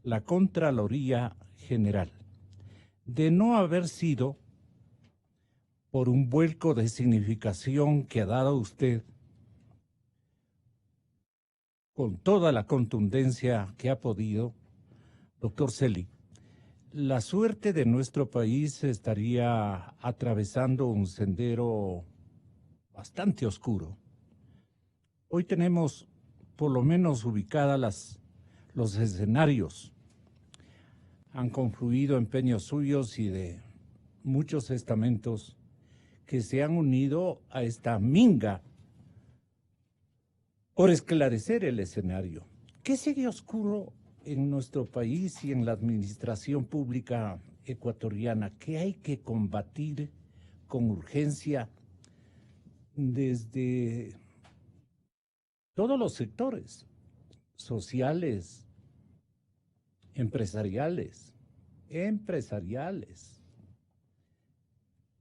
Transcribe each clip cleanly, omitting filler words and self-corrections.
la Contraloría General. De no haber sido por un vuelco de significación que ha dado usted, con toda la contundencia que ha podido, doctor Celi, la suerte de nuestro país estaría atravesando un sendero bastante oscuro. Hoy tenemos por lo menos ubicadas los escenarios. Han confluido empeños suyos y de muchos estamentos que se han unido a esta minga por esclarecer el escenario. ¿Qué sigue oscuro en nuestro país y en la administración pública ecuatoriana? ¿Qué hay que combatir con urgencia desde todos los sectores sociales, empresariales,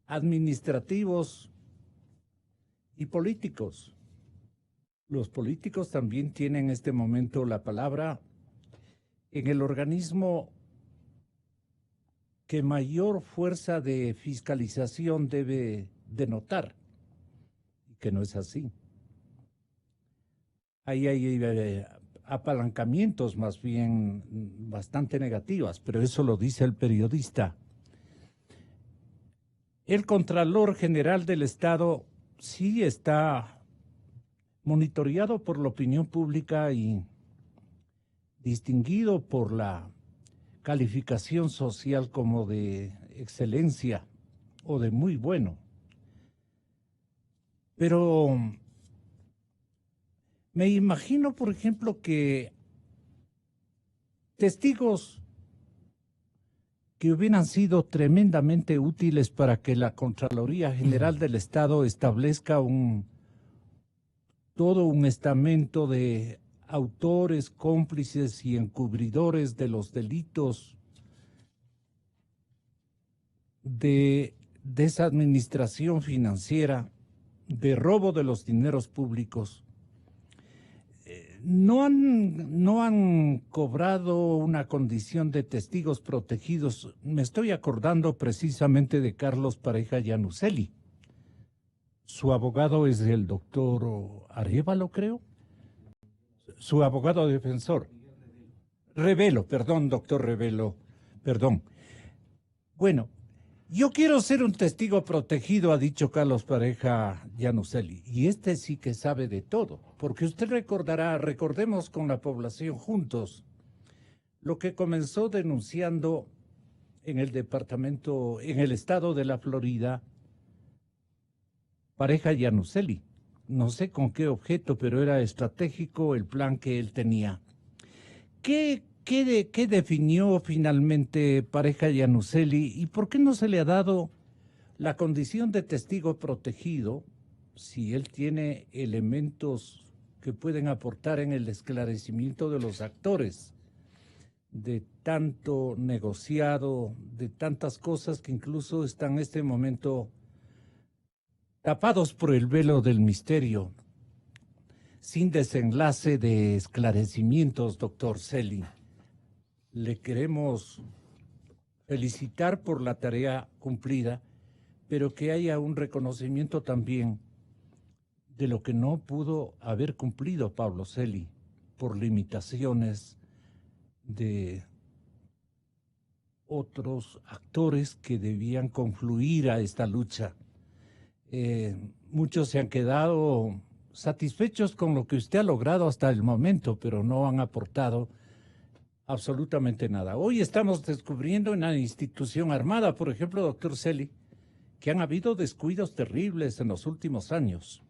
administrativos y políticos? Los políticos también tienen en este momento la palabra en el organismo que mayor fuerza de fiscalización debe denotar, y que no es así. Ahí hay apalancamientos más bien bastante negativas, pero eso lo dice el periodista. El Contralor General del Estado sí está monitoreado por la opinión pública y distinguido por la calificación social como de excelencia o de muy bueno. Pero me imagino, por ejemplo, que testigos que hubieran sido tremendamente útiles para que la Contraloría General del Estado establezca todo un estamento de autores, cómplices y encubridores de los delitos de desadministración financiera, de robo de los dineros públicos. No han cobrado una condición de testigos protegidos. Me estoy acordando precisamente de Carlos Pareja Yanuseli. Su abogado es el doctor Arévalo, creo. Su abogado defensor. Revelo, perdón, doctor Revelo, perdón. Bueno, yo quiero ser un testigo protegido, ha dicho Carlos Pareja Yanuseli, y este sí que sabe de todo, porque usted recordará, recordemos con la población juntos, lo que comenzó denunciando en el departamento, en el estado de la Florida, Pareja Yanuseli. No sé con qué objeto, pero era estratégico el plan que él tenía. ¿Qué definió finalmente Pareja Yanuseli y por qué no se le ha dado la condición de testigo protegido si él tiene elementos que pueden aportar en el esclarecimiento de los actores de tanto negociado, de tantas cosas que incluso están en este momento tapados por el velo del misterio, sin desenlace de esclarecimientos, doctor Celi? Le queremos felicitar por la tarea cumplida, pero que haya un reconocimiento también de lo que no pudo haber cumplido Pablo Celi por limitaciones de otros actores que debían confluir a esta lucha. Muchos se han quedado satisfechos con lo que usted ha logrado hasta el momento, pero no han aportado absolutamente nada. Hoy estamos descubriendo en la institución armada, por ejemplo, doctor Celi, que han habido descuidos terribles en los últimos años.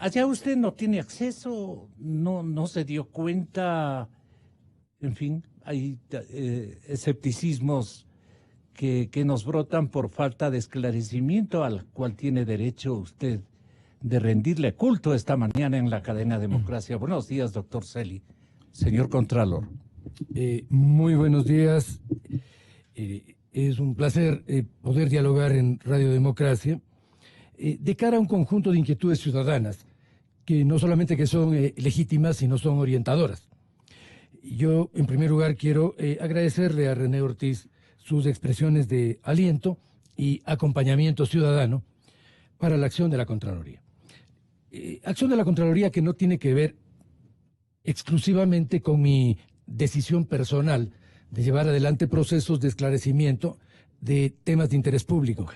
Allá usted no tiene acceso, no se dio cuenta, en fin, hay escepticismos que nos brotan por falta de esclarecimiento al cual tiene derecho usted de rendirle culto esta mañana en la cadena Democracia. Buenos días, doctor Celi, señor Contralor. Muy buenos días. Es un placer poder dialogar en Radio Democracia de cara a un conjunto de inquietudes ciudadanas que no solamente que son legítimas, sino son orientadoras. Yo, en primer lugar, quiero agradecerle a René Ortiz sus expresiones de aliento y acompañamiento ciudadano para la acción de la Contraloría. Acción de la Contraloría que no tiene que ver exclusivamente con mi decisión personal de llevar adelante procesos de esclarecimiento de temas de interés público.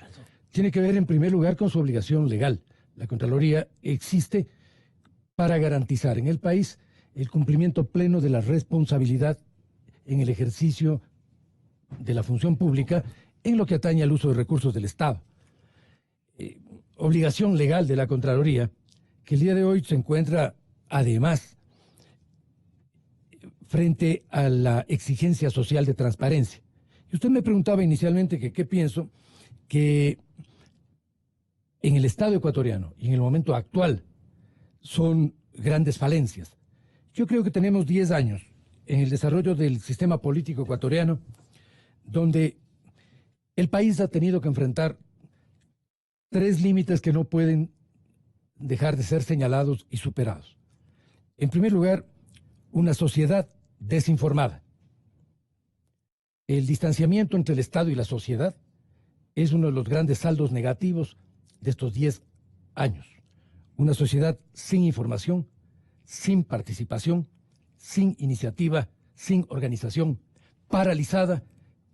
Tiene que ver, en primer lugar, con su obligación legal. La Contraloría existe para garantizar en el país el cumplimiento pleno de la responsabilidad en el ejercicio de la función pública en lo que atañe al uso de recursos del Estado. Obligación legal de la Contraloría que el día de hoy se encuentra, además, frente a la exigencia social de transparencia. Y usted me preguntaba inicialmente que qué pienso, que en el Estado ecuatoriano y en el momento actual son grandes falencias. Yo creo que tenemos 10 años en el desarrollo del sistema político ecuatoriano donde el país ha tenido que enfrentar 3 límites que no pueden dejar de ser señalados y superados. En primer lugar, una sociedad desinformada. El distanciamiento entre el Estado y la sociedad es uno de los grandes saldos negativos de estos 10 años. Una sociedad sin información, sin participación, sin iniciativa, sin organización, paralizada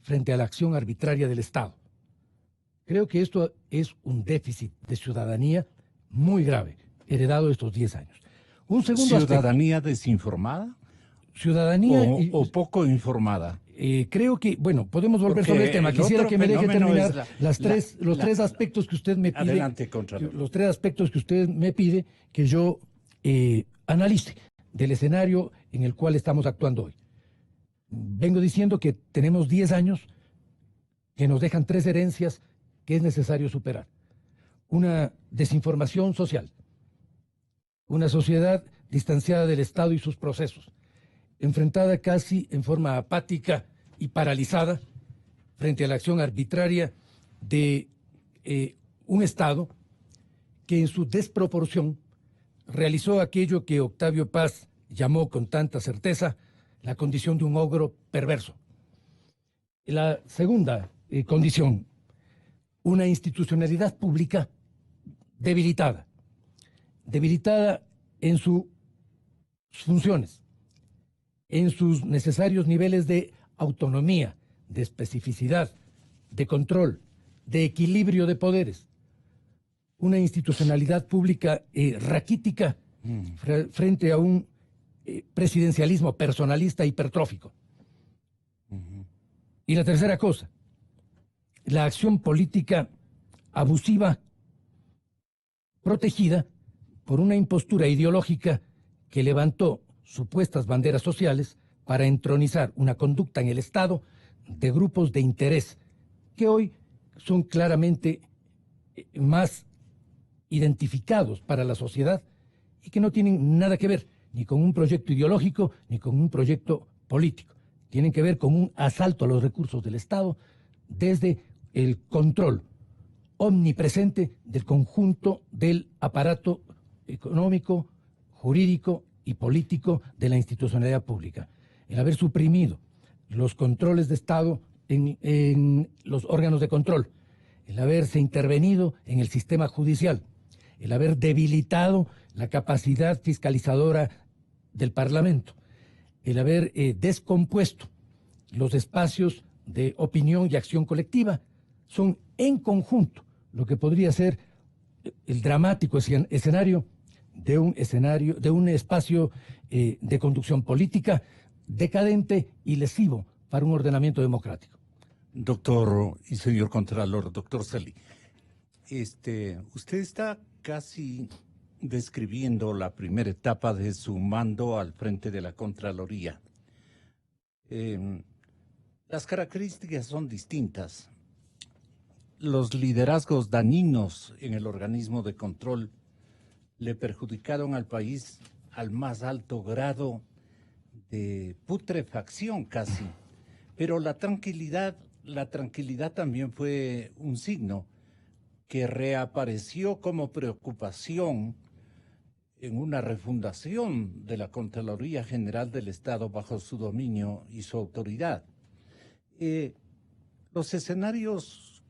frente a la acción arbitraria del Estado. Creo que esto es un déficit de ciudadanía muy grave, heredado de estos 10 años. Un segundo ¿Ciudadanía desinformada? Ciudadanía... ¿O poco informada? Creo que, bueno, podemos volver sobre el tema. Quisiera que me deje terminar los tres aspectos que usted me pide. Adelante, Contralor. Los 3 aspectos que usted me pide que yo analice del escenario en el cual estamos actuando hoy. Vengo diciendo que tenemos 10 años que nos dejan 3 herencias que es necesario superar. Una desinformación social, una sociedad distanciada del Estado y sus procesos, enfrentada casi en forma apática y paralizada frente a la acción arbitraria de un Estado que en su desproporción realizó aquello que Octavio Paz llamó con tanta certeza la condición de un ogro perverso. La segunda condición, una institucionalidad pública debilitada en sus funciones, en sus necesarios niveles de autonomía, de especificidad, de control, de equilibrio de poderes. Una institucionalidad pública raquítica frente a un presidencialismo personalista hipertrófico. Y la tercera cosa, la acción política abusiva, protegida por una impostura ideológica que levantó supuestas banderas sociales para entronizar una conducta en el Estado de grupos de interés que hoy son claramente más identificados para la sociedad y que no tienen nada que ver ni con un proyecto ideológico ni con un proyecto político. Tienen que ver con un asalto a los recursos del Estado desde el control omnipresente del conjunto del aparato económico, jurídico y político de la institucionalidad pública. El haber suprimido los controles de Estado en los órganos de control, el haberse intervenido en el sistema judicial, el haber debilitado la capacidad fiscalizadora del Parlamento, el haber descompuesto los espacios de opinión y acción colectiva, son en conjunto lo que podría ser el dramático escenario de un espacio de conducción política decadente y lesivo para un ordenamiento democrático. Doctor y señor Contralor, doctor Celi, usted está casi describiendo la primera etapa de su mando al frente de la Contraloría. Las características son distintas. Los liderazgos dañinos en el organismo de control le perjudicaron al país al más alto grado de putrefacción casi. Pero la tranquilidad también fue un signo que reapareció como preocupación en una refundación de la Contraloría General del Estado bajo su dominio y su autoridad. Los escenarios,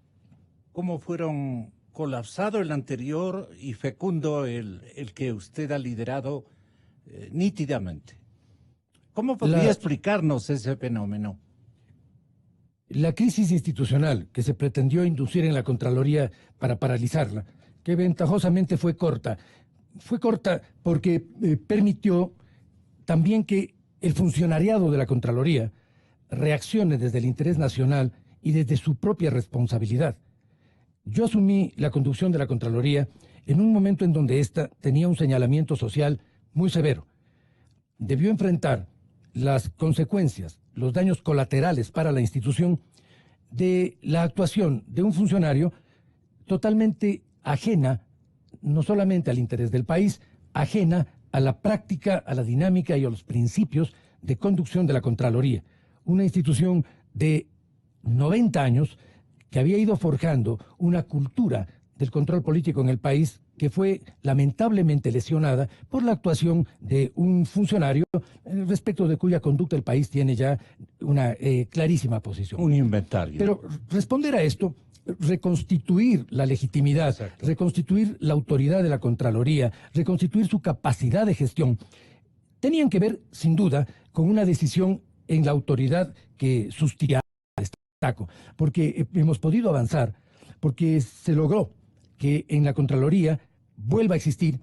¿cómo fueron colapsado el anterior y fecundo el que usted ha liderado nítidamente? ¿Cómo podría explicarnos ese fenómeno? La crisis institucional que se pretendió inducir en la Contraloría para paralizarla, que ventajosamente fue corta porque permitió también que el funcionariado de la Contraloría reaccione desde el interés nacional y desde su propia responsabilidad. Yo asumí la conducción de la Contraloría en un momento en donde ésta tenía un señalamiento social muy severo. Debió enfrentar las consecuencias, los daños colaterales para la institución de la actuación de un funcionario totalmente ajena, no solamente al interés del país, ajena a la práctica, a la dinámica y a los principios de conducción de la Contraloría. Una institución de 90 años que había ido forjando una cultura del control político en el país que fue lamentablemente lesionada por la actuación de un funcionario respecto de cuya conducta el país tiene ya una clarísima posición. Un inventario. Pero responder a esto, reconstituir la legitimidad, exacto, reconstituir la autoridad de la Contraloría, reconstituir su capacidad de gestión, tenían que ver, sin duda, con una decisión en la autoridad que sustituía al Estado, porque hemos podido avanzar, porque se logró que en la Contraloría vuelva a existir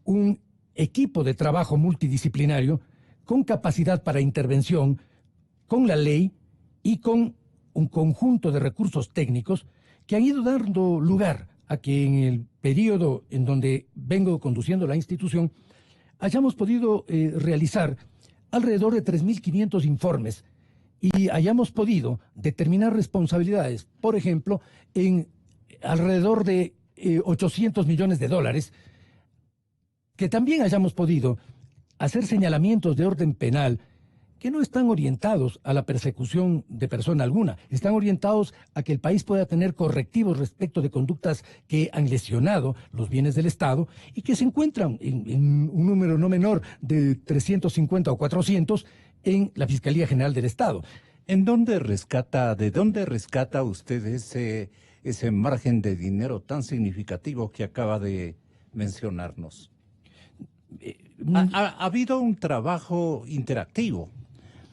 un equipo de trabajo multidisciplinario con capacidad para intervención, con la ley y con un conjunto de recursos técnicos que han ido dando lugar a que en el periodo en donde vengo conduciendo la institución hayamos podido realizar alrededor de 3.500 informes y hayamos podido determinar responsabilidades, por ejemplo, en alrededor de 800 millones de dólares, que también hayamos podido hacer señalamientos de orden penal que no están orientados a la persecución de persona alguna, están orientados a que el país pueda tener correctivos respecto de conductas que han lesionado los bienes del Estado y que se encuentran en un número no menor de 350 o 400 en la Fiscalía General del Estado. ¿De dónde rescata usted ese margen de dinero tan significativo que acaba de mencionarnos? Ha habido un trabajo interactivo,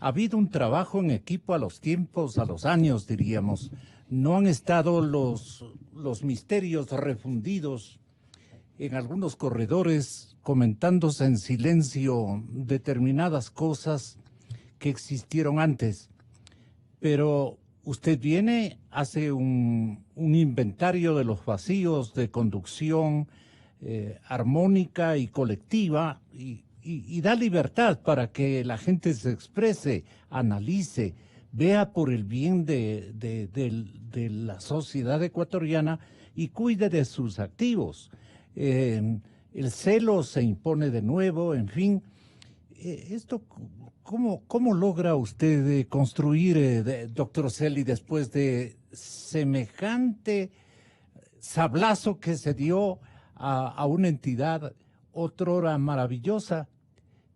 ha habido un trabajo en equipo a los tiempos, a los años, diríamos. No han estado los misterios refundidos en algunos corredores, comentándose en silencio determinadas cosas que existieron antes. Pero usted viene, hace un inventario de los vacíos de conducción armónica y colectiva y da libertad para que la gente se exprese, analice, vea por el bien de la sociedad ecuatoriana y cuide de sus activos. El celo se impone de nuevo, en fin. Esto, ¿cómo logra usted construir, doctor Celi, después de semejante sablazo que se dio a una entidad otrora maravillosa,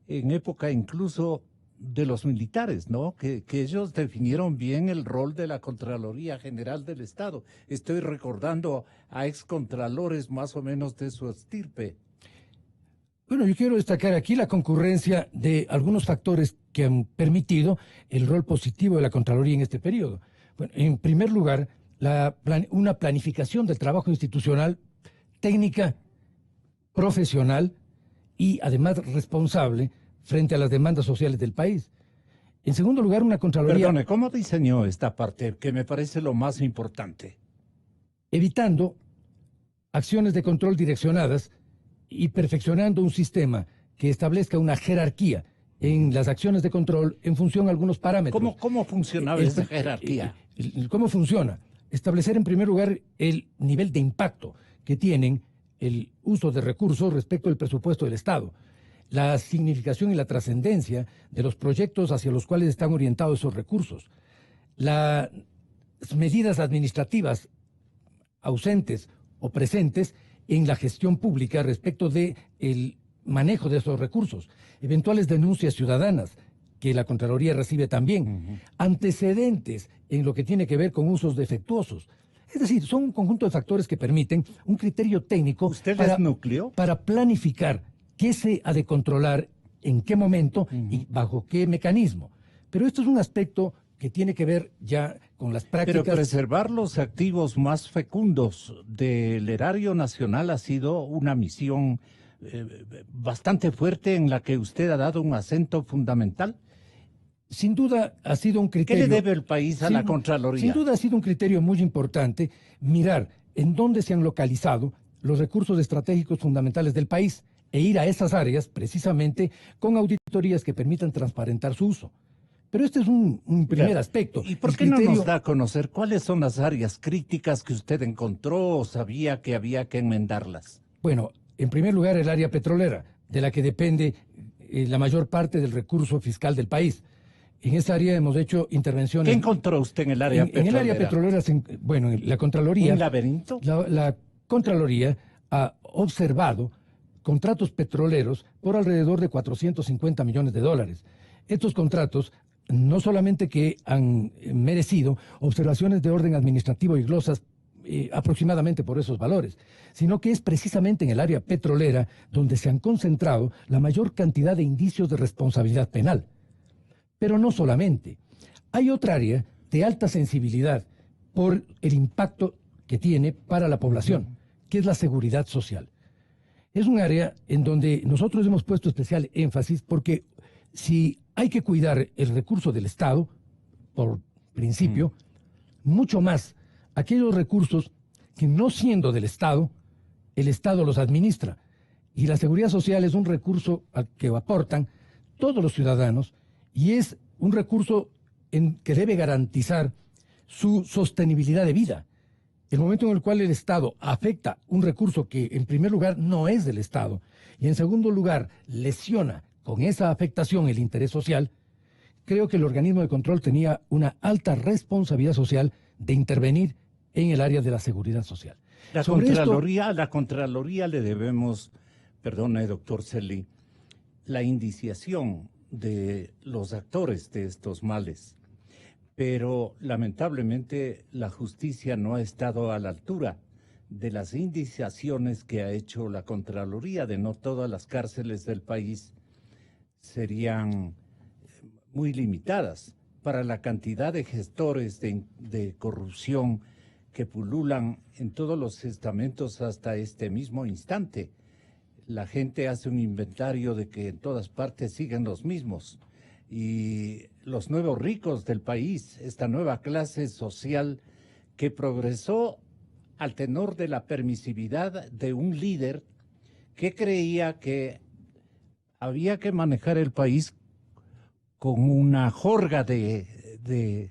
en época incluso de los militares, ¿no? Que ellos definieron bien el rol de la Contraloría General del Estado? Estoy recordando a excontralores más o menos de su estirpe. Bueno, yo quiero destacar aquí la concurrencia de algunos factores que han permitido el rol positivo de la Contraloría en este periodo. Bueno, en primer lugar, una planificación del trabajo institucional técnica, profesional y además responsable frente a las demandas sociales del país. En segundo lugar, una Contraloría... Perdone, ¿cómo diseñó esta parte que me parece lo más importante? Evitando acciones de control direccionadas y perfeccionando un sistema que establezca una jerarquía en las acciones de control en función a algunos parámetros. ¿Cómo funcionaba esa jerarquía? ¿Cómo funciona? Establecer en primer lugar el nivel de impacto que tienen el uso de recursos respecto al presupuesto del Estado, la significación y la trascendencia de los proyectos hacia los cuales están orientados esos recursos, las medidas administrativas ausentes o presentes en la gestión pública respecto de el manejo de esos recursos, eventuales denuncias ciudadanas que la Contraloría recibe también, antecedentes en lo que tiene que ver con usos defectuosos. Es decir, son un conjunto de factores que permiten un criterio técnico ¿Usted es núcleo? Para planificar qué se ha de controlar, en qué momento y bajo qué mecanismo. Pero esto es un aspecto que tiene que ver ya con las prácticas. Pero preservar los activos más fecundos del erario nacional ha sido una misión bastante fuerte en la que usted ha dado un acento fundamental. Sin duda ha sido un criterio... ¿Qué le debe el país a la Contraloría? Sin duda ha sido un criterio muy importante mirar en dónde se han localizado los recursos estratégicos fundamentales del país e ir a esas áreas precisamente con auditorías que permitan transparentar su uso. Pero este es un primer aspecto. ¿Y por qué no nos da a conocer cuáles son las áreas críticas que usted encontró o sabía que había que enmendarlas? Bueno, en primer lugar el área petrolera, de la que depende la mayor parte del recurso fiscal del país. En esa área hemos hecho intervenciones... ¿Qué encontró usted en el área petrolera? En el área petrolera, bueno, la Contraloría... ¿Un laberinto? La Contraloría ha observado contratos petroleros por alrededor de 450 millones de dólares. Estos contratos no solamente que han merecido observaciones de orden administrativo y glosas aproximadamente por esos valores, sino que es precisamente en el área petrolera donde se han concentrado la mayor cantidad de indicios de responsabilidad penal. Pero no solamente. Hay otra área de alta sensibilidad por el impacto que tiene para la población, que es la seguridad social. Es un área en donde nosotros hemos puesto especial énfasis porque si hay que cuidar el recurso del Estado, por principio, mucho más aquellos recursos que no siendo del Estado, el Estado los administra. Y la seguridad social es un recurso al que aportan todos los ciudadanos y es un recurso que debe garantizar su sostenibilidad de vida. El momento en el cual el Estado afecta un recurso que en primer lugar no es del Estado y en segundo lugar lesiona con esa afectación el interés social, creo que el organismo de control tenía una alta responsabilidad social de intervenir en el área de la seguridad social. A la Contraloría le debemos, perdone, doctor Celi, la indiciación de los actores de estos males. Pero lamentablemente la justicia no ha estado a la altura de las indiciaciones que ha hecho la Contraloría. De no todas las cárceles del país serían muy limitadas para la cantidad de gestores de corrupción que pululan en todos los estamentos hasta este mismo instante. La gente hace un inventario de que en todas partes siguen los mismos. Y los nuevos ricos del país, esta nueva clase social que progresó al tenor de la permisividad de un líder que creía que había que manejar el país con una jorga de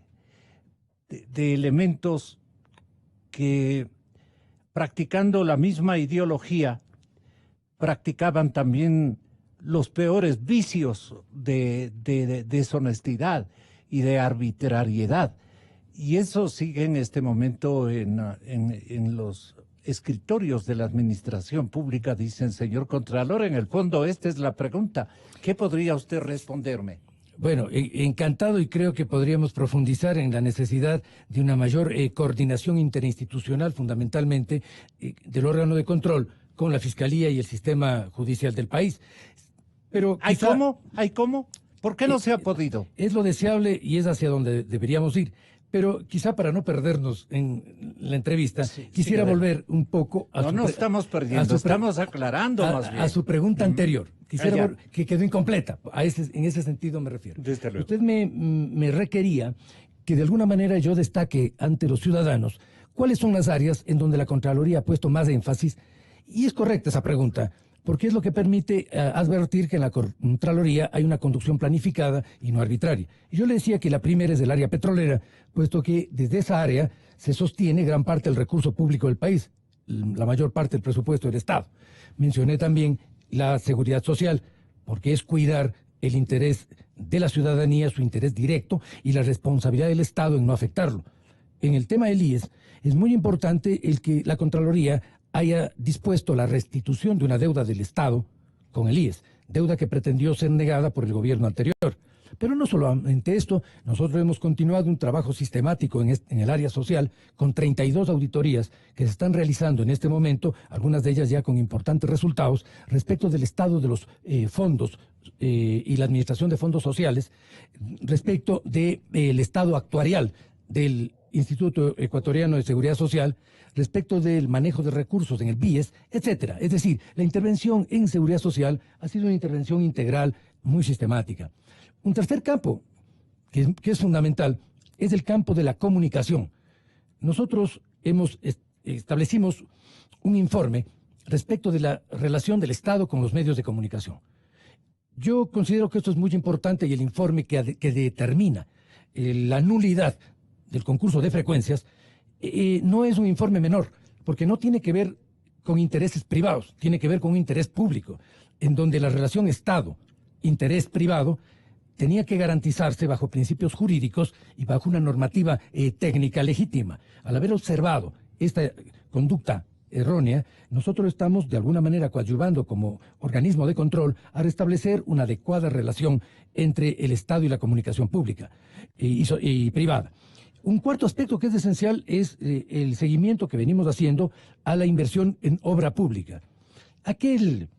elementos que, practicando la misma ideología, practicaban también los peores vicios de deshonestidad y de arbitrariedad. Y eso sigue en este momento en los escritorios de la administración pública. Dicen, señor Contralor, en el fondo esta es la pregunta. ¿Qué podría usted responderme? Bueno, encantado, y creo que podríamos profundizar en la necesidad de una mayor coordinación interinstitucional, fundamentalmente del órgano de control con la Fiscalía y el sistema judicial del país. Pero ¿Hay cómo? ¿Hay cómo? ¿Por qué no se ha podido? Es lo deseable y es hacia donde deberíamos ir. Pero quizá para no perdernos en la entrevista, quisiera volver un poco a No estamos perdiendo, estamos aclarando más bien. A su pregunta anterior. Quisiera que quedó incompleta. En ese sentido me refiero. Desde luego. Usted me requería que de alguna manera yo destaque ante los ciudadanos cuáles son las áreas en donde la Contraloría ha puesto más énfasis. Y es correcta esa pregunta, porque es lo que permite advertir que en la Contraloría hay una conducción planificada y no arbitraria. Y yo le decía que la primera es del área petrolera, puesto que desde esa área se sostiene gran parte del recurso público del país, la mayor parte del presupuesto del Estado. Mencioné también la seguridad social, porque es cuidar el interés de la ciudadanía, su interés directo y la responsabilidad del Estado en no afectarlo. En el tema del IES es muy importante el que la Contraloría haya dispuesto la restitución de una deuda del Estado con el IES, deuda que pretendió ser negada por el gobierno anterior. Pero no solamente esto, nosotros hemos continuado un trabajo sistemático en el área social con 32 auditorías que se están realizando en este momento, algunas de ellas ya con importantes resultados, respecto del estado de los fondos y la administración de fondos sociales, respecto del estado actuarial del Instituto Ecuatoriano de Seguridad Social, respecto del manejo de recursos en el BIES, etcétera. Es decir, la intervención en seguridad social ha sido una intervención integral muy sistemática. Un tercer campo, que es fundamental, es el campo de la comunicación. Nosotros establecimos un informe respecto de la relación del Estado con los medios de comunicación. Yo considero que esto es muy importante y el informe que determina la nulidad del concurso de frecuencias no es un informe menor, porque no tiene que ver con intereses privados, tiene que ver con un interés público, en donde la relación Estado-interés privado tenía que garantizarse bajo principios jurídicos y bajo una normativa técnica legítima. Al haber observado esta conducta errónea, nosotros estamos de alguna manera coadyuvando como organismo de control a restablecer una adecuada relación entre el Estado y la comunicación pública y privada. Un cuarto aspecto que es esencial es el seguimiento que venimos haciendo a la inversión en obra pública. Aquella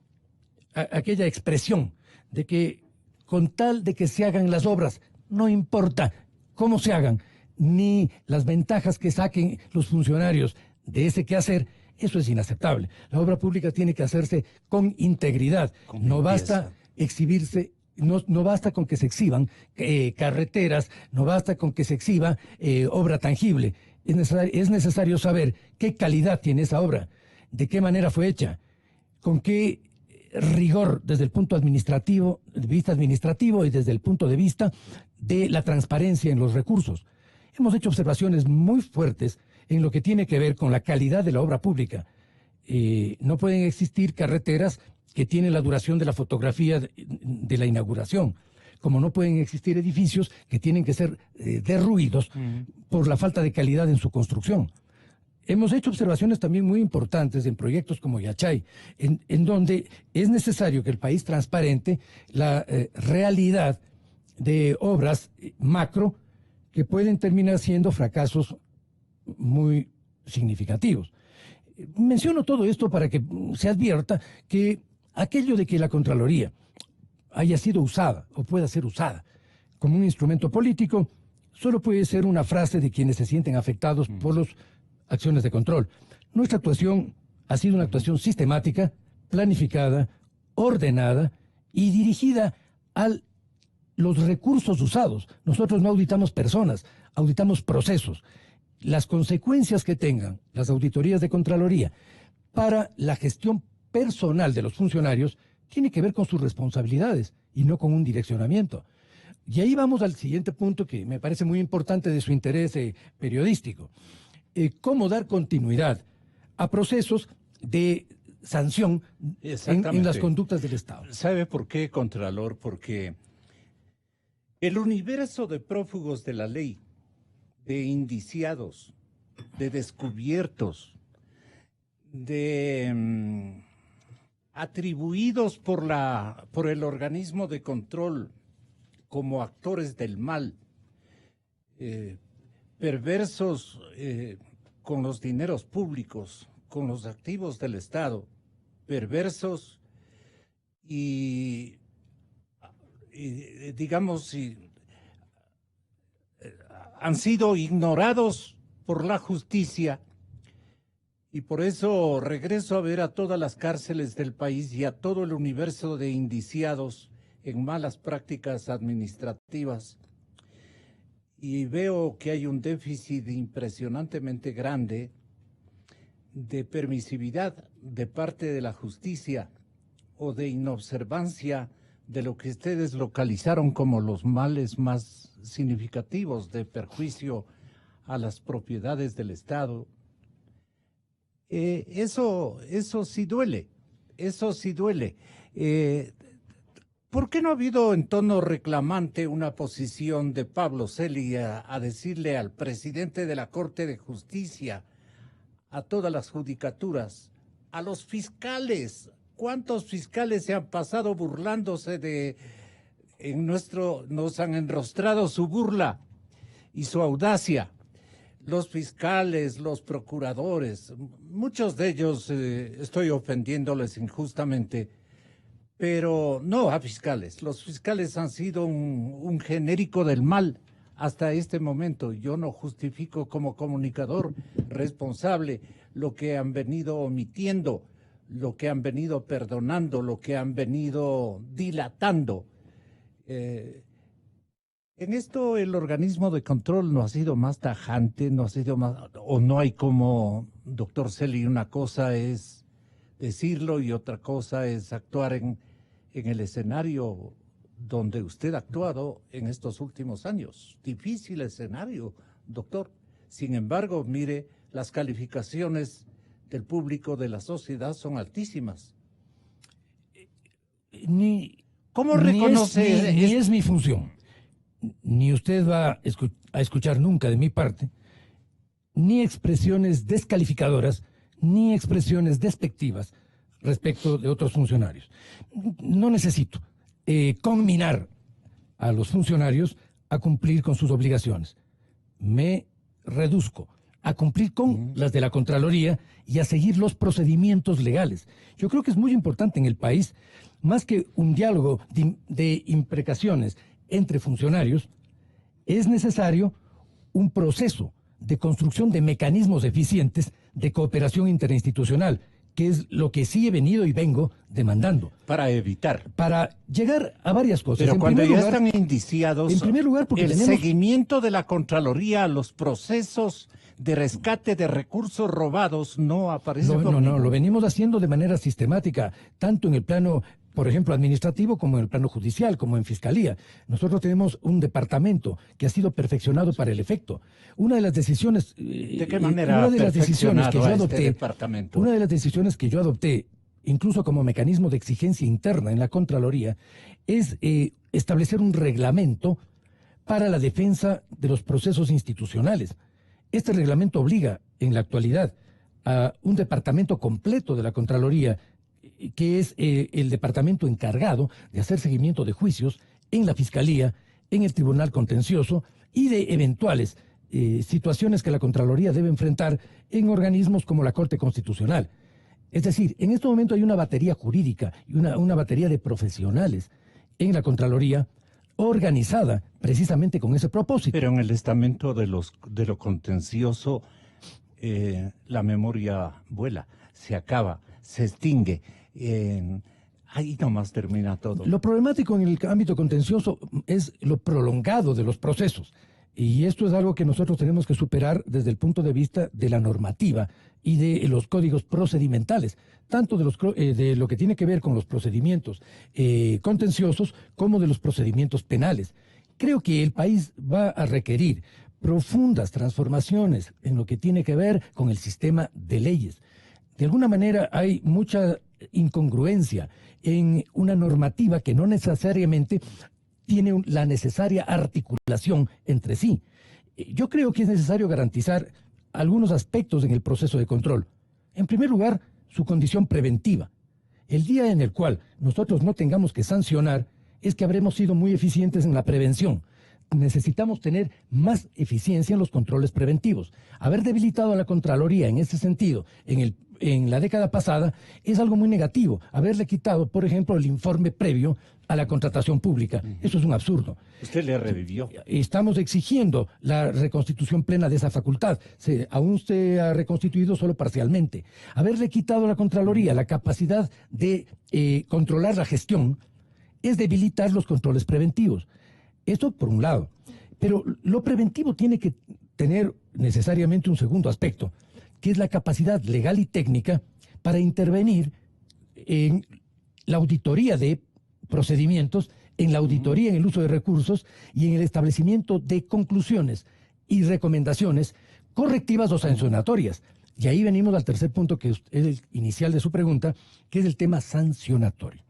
expresión de que con tal de que se hagan las obras, no importa cómo se hagan, ni las ventajas que saquen los funcionarios de ese quehacer, eso es inaceptable. La obra pública tiene que hacerse con integridad. No basta exhibirse, no basta con que se exhiban carreteras, no basta con que se exhiba obra tangible. Es necesario saber qué calidad tiene esa obra, de qué manera fue hecha, con qué rigor desde el punto administrativo, de vista administrativo y desde el punto de vista de la transparencia en los recursos. Hemos hecho observaciones muy fuertes en lo que tiene que ver con la calidad de la obra pública. No pueden existir carreteras que tienen la duración de la fotografía de la inauguración, como no pueden existir edificios que tienen que ser derruidos por la falta de calidad en su construcción. Hemos hecho observaciones también muy importantes en proyectos como Yachay, en donde es necesario que el país transparente la realidad de obras macro que pueden terminar siendo fracasos muy significativos. Menciono todo esto para que se advierta que aquello de que la Contraloría haya sido usada o pueda ser usada como un instrumento político solo puede ser una frase de quienes se sienten afectados por las acciones de control. Nuestra actuación ha sido una actuación sistemática, planificada, ordenada y dirigida a los recursos usados. Nosotros no auditamos personas, auditamos procesos. Las consecuencias que tengan las auditorías de Contraloría para la gestión personal de los funcionarios tiene que ver con sus responsabilidades y no con un direccionamiento. Y ahí vamos al siguiente punto que me parece muy importante de su interés periodístico. Cómo dar continuidad a procesos de sanción en las conductas del Estado. ¿Sabe por qué, Contralor? Porque el universo de prófugos de la ley, de indiciados, de descubiertos, de atribuidos por el organismo de control como actores del mal, perversos con los dineros públicos, con los activos del Estado, perversos y digamos, han sido ignorados por la justicia. Y por eso regreso a ver a todas las cárceles del país y a todo el universo de indiciados en malas prácticas administrativas. Y veo que hay un déficit impresionantemente grande de permisividad de parte de la justicia o de inobservancia de lo que ustedes localizaron como los males más significativos de perjuicio a las propiedades del Estado. Eso sí duele, eso sí duele. ¿Por qué no ha habido en tono reclamante una posición de Pablo Celi a decirle al presidente de la Corte de Justicia, a todas las judicaturas, a los fiscales ¿Cuántos fiscales se han pasado burlándose nos han enrostrado su burla y su audacia? Los fiscales, los procuradores, muchos de ellos estoy ofendiéndoles injustamente, pero no a fiscales. Los fiscales han sido un genérico del mal hasta este momento. Yo no justifico como comunicador responsable lo que han venido omitiendo, lo que han venido perdonando, lo que han venido dilatando. En esto el organismo de control no ha sido más tajante, no ha sido más, o no hay como, doctor Celi, una cosa es decirlo y otra cosa es actuar en el escenario donde usted ha actuado en estos últimos años. Difícil escenario, doctor. Sin embargo, mire, las calificaciones del público, de la sociedad, son altísimas. ¿Cómo reconoce? Ni es mi función. Ni usted va a escuchar nunca de mi parte ni expresiones descalificadoras, ni expresiones despectivas respecto de otros funcionarios. No necesito conminar a los funcionarios a cumplir con sus obligaciones. Me reduzco a cumplir con las de la Contraloría y a seguir los procedimientos legales. Yo creo que es muy importante en el país, más que un diálogo de imprecaciones entre funcionarios, es necesario un proceso de construcción de mecanismos eficientes de cooperación interinstitucional, que es lo que sí he venido y vengo demandando. Para evitar. Para llegar a varias cosas. Pero cuando ya están indiciados, en primer lugar, porque el seguimiento de la Contraloría a los procesos de rescate de recursos robados no aparece. No, lo venimos haciendo de manera sistemática, tanto en el plano, por ejemplo, administrativo, como en el plano judicial, como en fiscalía. Nosotros tenemos un departamento que ha sido perfeccionado para el efecto. Una de las decisiones... ¿De qué manera una de las decisiones que yo adopté, este departamento? Una de las decisiones que yo adopté, incluso como mecanismo de exigencia interna en la Contraloría, es establecer un reglamento para la defensa de los procesos institucionales. Este reglamento obliga, en la actualidad, a un departamento completo de la Contraloría, que es el departamento encargado de hacer seguimiento de juicios en la Fiscalía, en el Tribunal Contencioso y de eventuales situaciones que la Contraloría debe enfrentar en organismos como la Corte Constitucional. Es decir, en este momento hay una batería jurídica y una batería de profesionales en la Contraloría organizada precisamente con ese propósito. Pero en el estamento de lo contencioso, la memoria vuela, se acaba, se extingue. Ahí nomás termina todo. Lo problemático en el ámbito contencioso es lo prolongado de los procesos. Y esto es algo que nosotros tenemos que superar desde el punto de vista de la normativa y de los códigos procedimentales, tanto de lo que tiene que ver con los procedimientos contenciosos como de los procedimientos penales. Creo que el país va a requerir profundas transformaciones en lo que tiene que ver con el sistema de leyes. De alguna manera hay mucha incongruencia en una normativa que no necesariamente tiene la necesaria articulación entre sí. Yo creo que es necesario garantizar algunos aspectos en el proceso de control. En primer lugar, su condición preventiva. El día en el cual nosotros no tengamos que sancionar es que habremos sido muy eficientes en la prevención. Necesitamos tener más eficiencia en los controles preventivos. Haber debilitado a la Contraloría en ese sentido en la década pasada es algo muy negativo. Haberle quitado, por ejemplo, el informe previo a la contratación pública. Eso es un absurdo. Usted le revivió. Estamos exigiendo la reconstitución plena de esa facultad. Aún se ha reconstituido solo parcialmente. Haberle quitado a la Contraloría la capacidad de controlar la gestión es debilitar los controles preventivos. Esto por un lado. Pero lo preventivo tiene que tener necesariamente un segundo aspecto, que es la capacidad legal y técnica para intervenir en la auditoría de procedimientos, en la auditoría en el uso de recursos y en el establecimiento de conclusiones y recomendaciones correctivas o sancionatorias. Y ahí venimos al tercer punto, que es el inicial de su pregunta, que es el tema sancionatorio.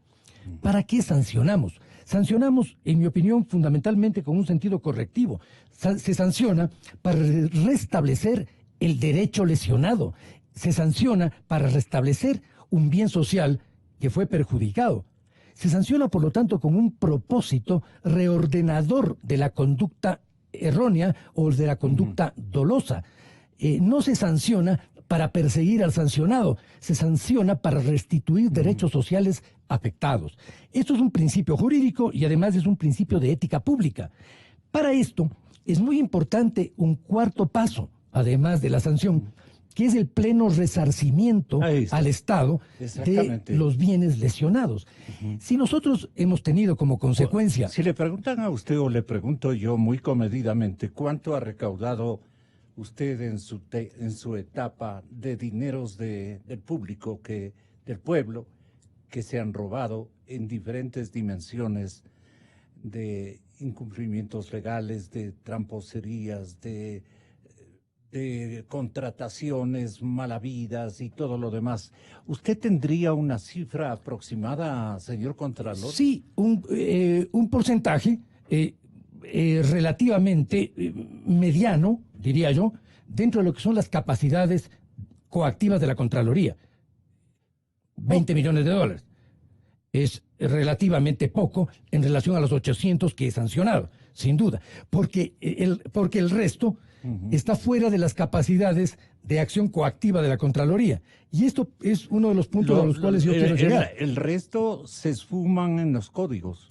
¿Para qué sancionamos? Sancionamos, en mi opinión, fundamentalmente con un sentido correctivo. Se sanciona para restablecer el derecho lesionado. Se sanciona para restablecer un bien social que fue perjudicado. Se sanciona, por lo tanto, con un propósito reordenador de la conducta errónea o de la conducta dolosa. No se sanciona para perseguir al sancionado, se sanciona para restituir derechos sociales afectados. Esto es un principio jurídico y además es un principio de ética pública. Para esto es muy importante un cuarto paso, además de la sanción, que es el pleno resarcimiento al Estado de los bienes lesionados. Si nosotros hemos tenido como consecuencia... Si le preguntan a usted o le pregunto yo muy comedidamente, ¿cuánto ha recaudado usted en su etapa de dineros del público, del pueblo, que se han robado en diferentes dimensiones de incumplimientos legales, de tramposerías, de contrataciones malavidas y todo lo demás? ¿Usted tendría una cifra aproximada, señor Contralor? Sí, un porcentaje relativamente mediano, diría yo, dentro de lo que son las capacidades coactivas de la Contraloría. 20 millones de dólares. Es relativamente poco en relación a los 800 que he sancionado, sin duda, porque el resto está fuera de las capacidades de acción coactiva de la Contraloría. Y esto es uno de los puntos a los cuales yo quiero llegar. El resto se esfuman en los códigos.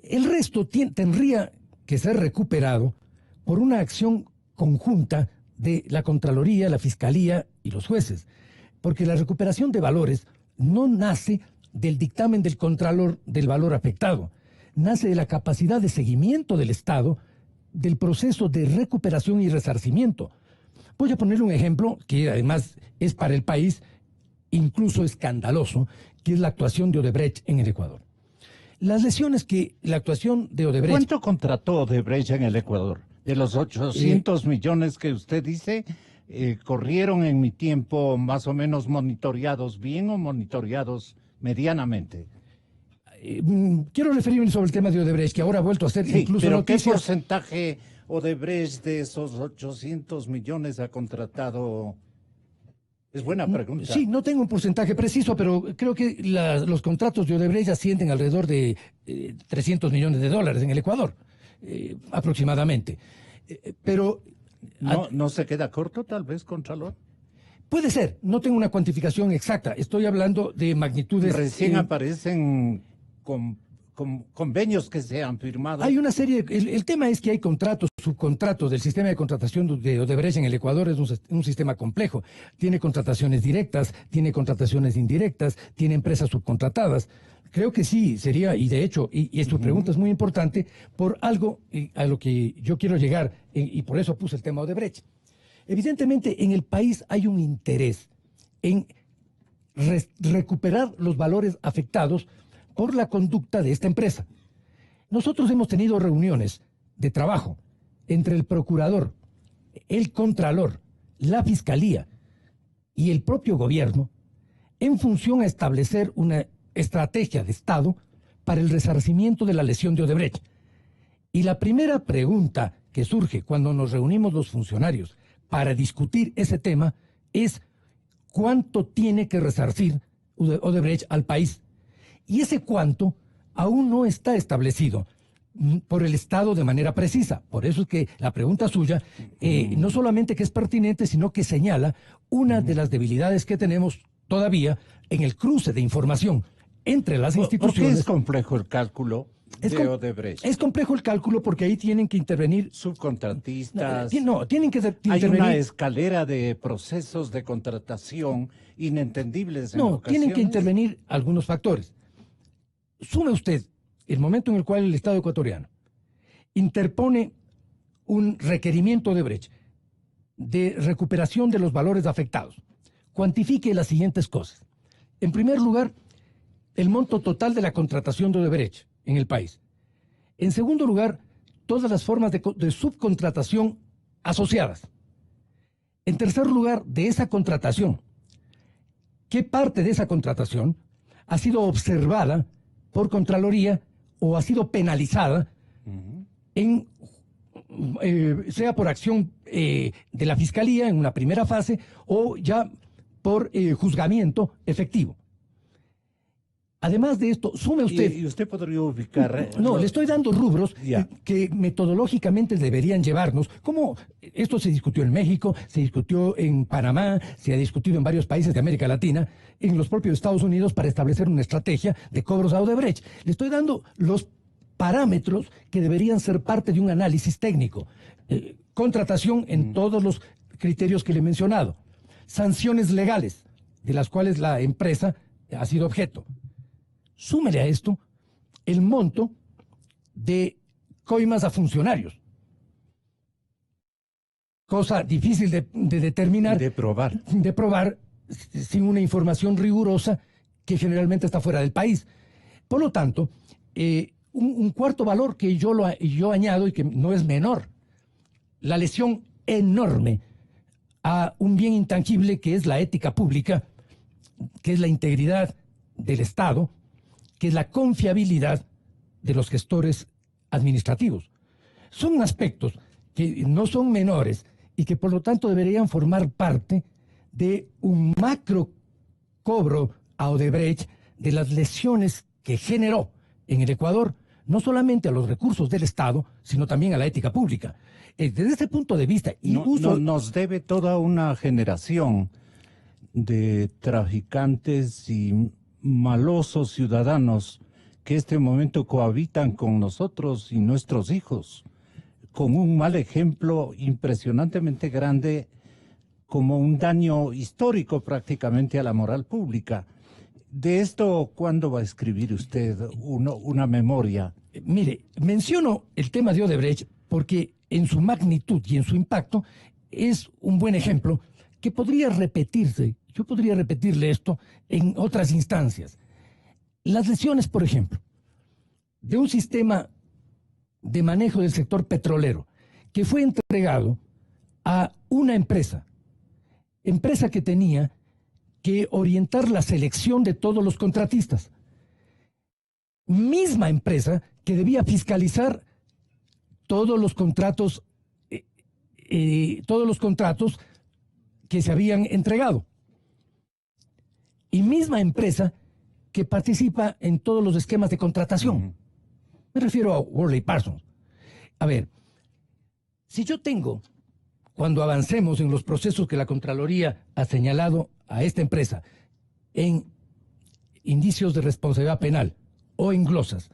El resto tendría que ser recuperado por una acción conjunta de la Contraloría, la Fiscalía y los jueces, porque la recuperación de valores no nace del dictamen del Contralor del valor afectado, nace de la capacidad de seguimiento del Estado del proceso de recuperación y resarcimiento. Voy a poner un ejemplo que además es para el país incluso escandaloso, que es la actuación de Odebrecht en el Ecuador. Las lesiones que la actuación de Odebrecht... ¿Cuánto contrató Odebrecht en el Ecuador? De los 800 millones que usted dice, corrieron en mi tiempo más o menos monitoreados bien o monitoreados medianamente. Quiero referirme sobre el tema de Odebrecht, que ahora ha vuelto a ser incluso pero noticias. ¿Qué porcentaje Odebrecht de esos 800 millones ha contratado? Es buena pregunta. Sí, no tengo un porcentaje preciso, pero creo que los contratos de Odebrecht ascienden alrededor de 300 millones de dólares en el Ecuador, aproximadamente. Pero... ¿No se queda corto tal vez, Contralor? Puede ser, no tengo una cuantificación exacta, estoy hablando de magnitudes... Recién aparecen convenios que se han firmado. Hay una serie, el tema es que hay contratos, subcontratos del sistema de contratación de Odebrecht en el Ecuador. Es un sistema complejo, tiene contrataciones directas, tiene contrataciones indirectas, tiene empresas subcontratadas. Creo que sí, sería, y de hecho, y esta pregunta es muy importante, por algo a lo que yo quiero llegar, y por eso puse el tema Odebrecht. Evidentemente, en el país hay un interés en recuperar los valores afectados por la conducta de esta empresa. Nosotros hemos tenido reuniones de trabajo entre el procurador, el contralor, la fiscalía y el propio gobierno en función a establecer una estrategia de Estado para el resarcimiento de la lesión de Odebrecht. Y la primera pregunta que surge cuando nos reunimos los funcionarios para discutir ese tema es ¿cuánto tiene que resarcir Odebrecht al país? Y ese cuánto aún no está establecido por el Estado de manera precisa. Por eso es que la pregunta suya no solamente que es pertinente, sino que señala una de las debilidades que tenemos todavía en el cruce de información entre las instituciones. ¿Por qué es complejo el cálculo de Odebrecht? Es complejo el cálculo porque ahí tienen que intervenir... Subcontratistas. Tienen que intervenir... Hay una escalera de procesos de contratación inentendibles en ocasiones. Tienen que intervenir algunos factores. Sume usted el momento en el cual el Estado ecuatoriano interpone un requerimiento de Odebrecht de recuperación de los valores afectados. Cuantifique las siguientes cosas. En primer lugar, el monto total de la contratación de Odebrecht en el país. En segundo lugar, todas las formas de subcontratación asociadas. En tercer lugar, de esa contratación, ¿qué parte de esa contratación ha sido observada por Contraloría o ha sido penalizada sea por acción de la Fiscalía en una primera fase o ya por juzgamiento efectivo? Además de esto, sume usted... Y usted podría ubicar... No, le estoy dando rubros Ya. que metodológicamente deberían llevarnos. Como esto se discutió en México, se discutió en Panamá, se ha discutido en varios países de América Latina, en los propios Estados Unidos para establecer una estrategia de cobros a Odebrecht. Le estoy dando los parámetros que deberían ser parte de un análisis técnico. Contratación en todos los criterios que le he mencionado. Sanciones legales, de las cuales la empresa ha sido objeto. Súmele a esto el monto de coimas a funcionarios. Cosa difícil de determinar. De probar. De probar sin una información rigurosa que generalmente está fuera del país. Por lo tanto, un cuarto valor que yo añado y que no es menor, la lesión enorme a un bien intangible que es la ética pública, que es la integridad del Estado, que es la confiabilidad de los gestores administrativos. Son aspectos que no son menores y que por lo tanto deberían formar parte de un macro cobro a Odebrecht de las lesiones que generó en el Ecuador, no solamente a los recursos del Estado, sino también a la ética pública. Desde ese punto de vista... nos debe toda una generación de traficantes y malosos ciudadanos que este momento cohabitan con nosotros y nuestros hijos, con un mal ejemplo impresionantemente grande, como un daño histórico prácticamente a la moral pública. De esto, ¿cuándo va a escribir usted una memoria? Mire, menciono el tema de Odebrecht porque en su magnitud y en su impacto es un buen ejemplo que podría repetirse. Yo podría repetirle esto en otras instancias. Las lesiones, por ejemplo, de un sistema de manejo del sector petrolero que fue entregado a una empresa que tenía que orientar la selección de todos los contratistas. Misma empresa que debía fiscalizar todos los contratos que se habían entregado. Y misma empresa que participa en todos los esquemas de contratación. Me refiero a Worley Parsons. A ver, si yo tengo, cuando avancemos en los procesos que la Contraloría ha señalado a esta empresa, en indicios de responsabilidad penal o en glosas,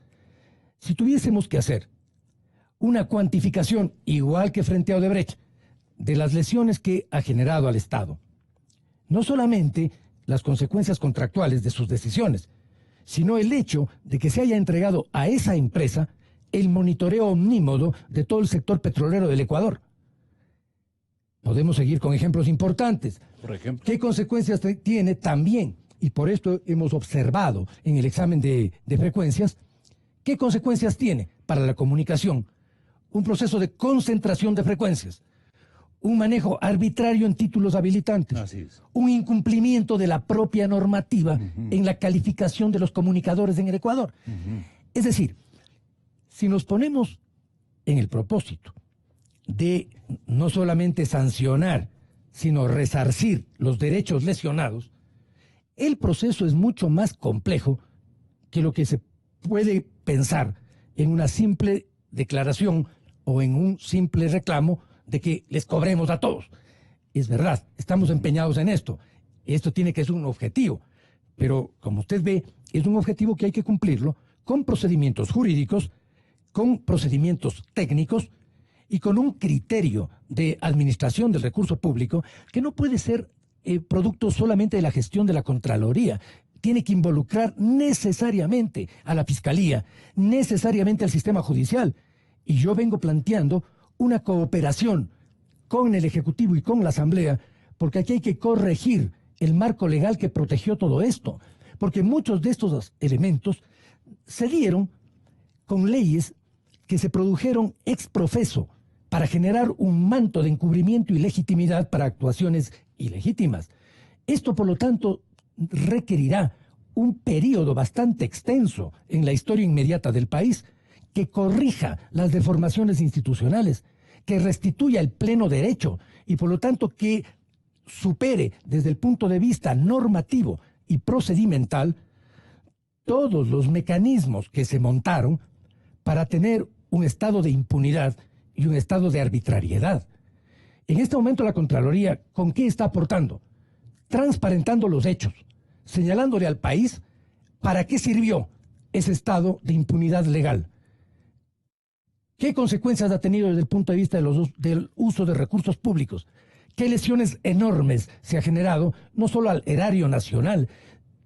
si tuviésemos que hacer una cuantificación, igual que frente a Odebrecht, de las lesiones que ha generado al Estado, no solamente las consecuencias contractuales de sus decisiones, sino el hecho de que se haya entregado a esa empresa el monitoreo omnímodo de todo el sector petrolero del Ecuador. Podemos seguir con ejemplos importantes. Por ejemplo, ¿Qué consecuencias tiene también? Y por esto hemos observado en el examen de frecuencias, ¿qué consecuencias tiene para la comunicación? Un proceso de concentración de frecuencias, un manejo arbitrario en títulos habilitantes, así es, un incumplimiento de la propia normativa en la calificación de los comunicadores en el Ecuador. Es decir, si nos ponemos en el propósito de no solamente sancionar, sino resarcir los derechos lesionados, el proceso es mucho más complejo que lo que se puede pensar en una simple declaración o en un simple reclamo de que les cobremos a todos. Es verdad, estamos empeñados en esto. Esto tiene que ser un objetivo. Pero, como usted ve, es un objetivo que hay que cumplirlo con procedimientos jurídicos, con procedimientos técnicos y con un criterio de administración del recurso público que no puede ser producto solamente de la gestión de la Contraloría. Tiene que involucrar necesariamente a la Fiscalía, necesariamente al sistema judicial. Y yo vengo planteando una cooperación con el Ejecutivo y con la Asamblea, porque aquí hay que corregir el marco legal que protegió todo esto, porque muchos de estos elementos se dieron con leyes que se produjeron ex profeso para generar un manto de encubrimiento y legitimidad para actuaciones ilegítimas. Esto, por lo tanto, requerirá un periodo bastante extenso en la historia inmediata del país que corrija las deformaciones institucionales, que restituya el pleno derecho y, por lo tanto, que supere desde el punto de vista normativo y procedimental todos los mecanismos que se montaron para tener un estado de impunidad y un estado de arbitrariedad. En este momento la Contraloría, ¿con qué está aportando? Transparentando los hechos, señalándole al país para qué sirvió ese estado de impunidad legal. ¿Qué consecuencias ha tenido desde el punto de vista del uso de recursos públicos? ¿Qué lesiones enormes se ha generado no solo al erario nacional,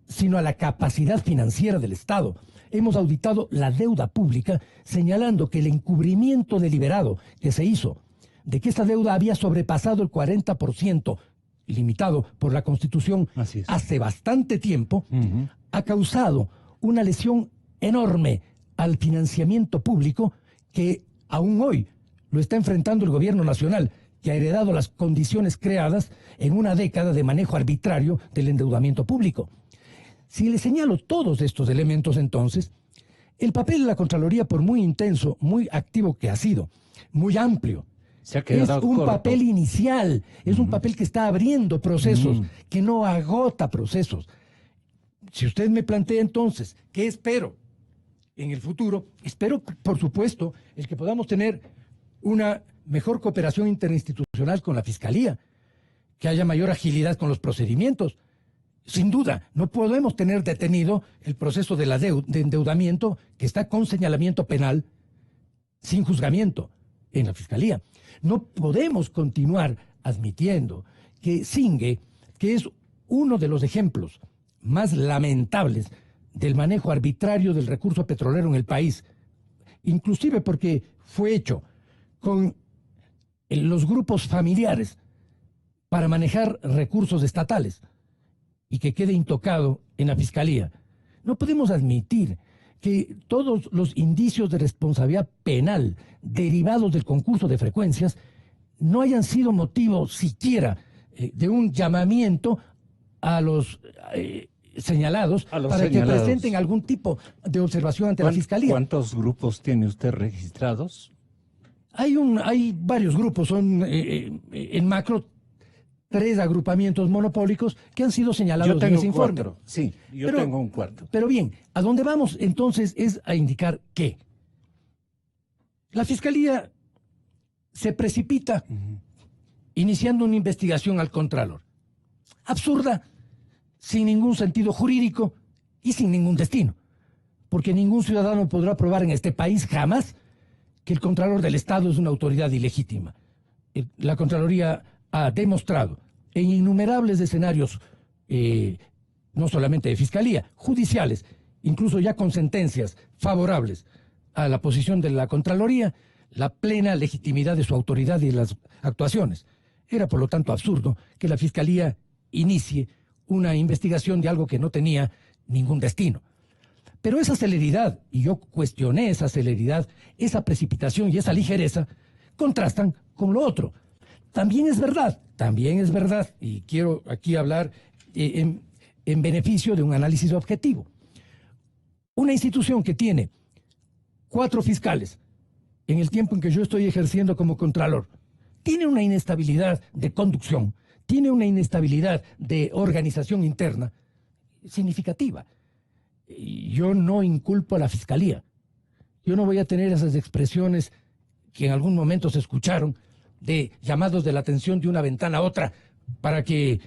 sino a la capacidad financiera del Estado? Hemos auditado la deuda pública, señalando que el encubrimiento deliberado que se hizo de que esta deuda había sobrepasado el 40%, limitado por la Constitución hace bastante tiempo, ha causado una lesión enorme al financiamiento público que aún hoy lo está enfrentando el gobierno nacional, que ha heredado las condiciones creadas en una década de manejo arbitrario del endeudamiento público. Si le señalo todos estos elementos, entonces, el papel de la Contraloría, por muy intenso, muy activo que ha sido, muy amplio, es un papel inicial, es un papel que está abriendo procesos, que no agota procesos. Si usted me plantea entonces, ¿qué espero en el futuro? Espero, por supuesto, el que podamos tener una mejor cooperación interinstitucional con la Fiscalía, que haya mayor agilidad con los procedimientos. Sin duda, no podemos tener detenido el proceso de endeudamiento que está con señalamiento penal sin juzgamiento en la Fiscalía. No podemos continuar admitiendo que Singue, que es uno de los ejemplos más lamentables del manejo arbitrario del recurso petrolero en el país, inclusive porque fue hecho con los grupos familiares para manejar recursos estatales y que quede intocado en la Fiscalía. No podemos admitir que todos los indicios de responsabilidad penal derivados del concurso de frecuencias no hayan sido motivo siquiera de un llamamiento a los señalados que presenten algún tipo de observación ante la Fiscalía. ¿Cuántos grupos tiene usted registrados? Hay varios grupos, son en macro 3 agrupamientos monopólicos que han sido señalados en ese informe. Sí, yo tengo un cuarto. Pero bien, a dónde vamos entonces es a indicar que la Fiscalía se precipita iniciando una investigación al Contralor. Absurda, sin ningún sentido jurídico y sin ningún destino. Porque ningún ciudadano podrá probar en este país jamás que el Contralor del Estado es una autoridad ilegítima. La Contraloría ha demostrado en innumerables escenarios, no solamente de Fiscalía, judiciales, incluso ya con sentencias favorables a la posición de la Contraloría, la plena legitimidad de su autoridad y de las actuaciones. Era, por lo tanto, absurdo que la Fiscalía inicie una investigación de algo que no tenía ningún destino. Pero esa celeridad, y yo cuestioné esa celeridad, esa precipitación y esa ligereza, contrastan con lo otro. También es verdad, y quiero aquí hablar en beneficio de un análisis objetivo. Una institución que tiene 4 fiscales en el tiempo en que yo estoy ejerciendo como Contralor, tiene una inestabilidad de conducción, tiene una inestabilidad de organización interna significativa. Yo no inculpo a la Fiscalía. Yo no voy a tener esas expresiones que en algún momento se escucharon de llamados de la atención de una ventana a otra para que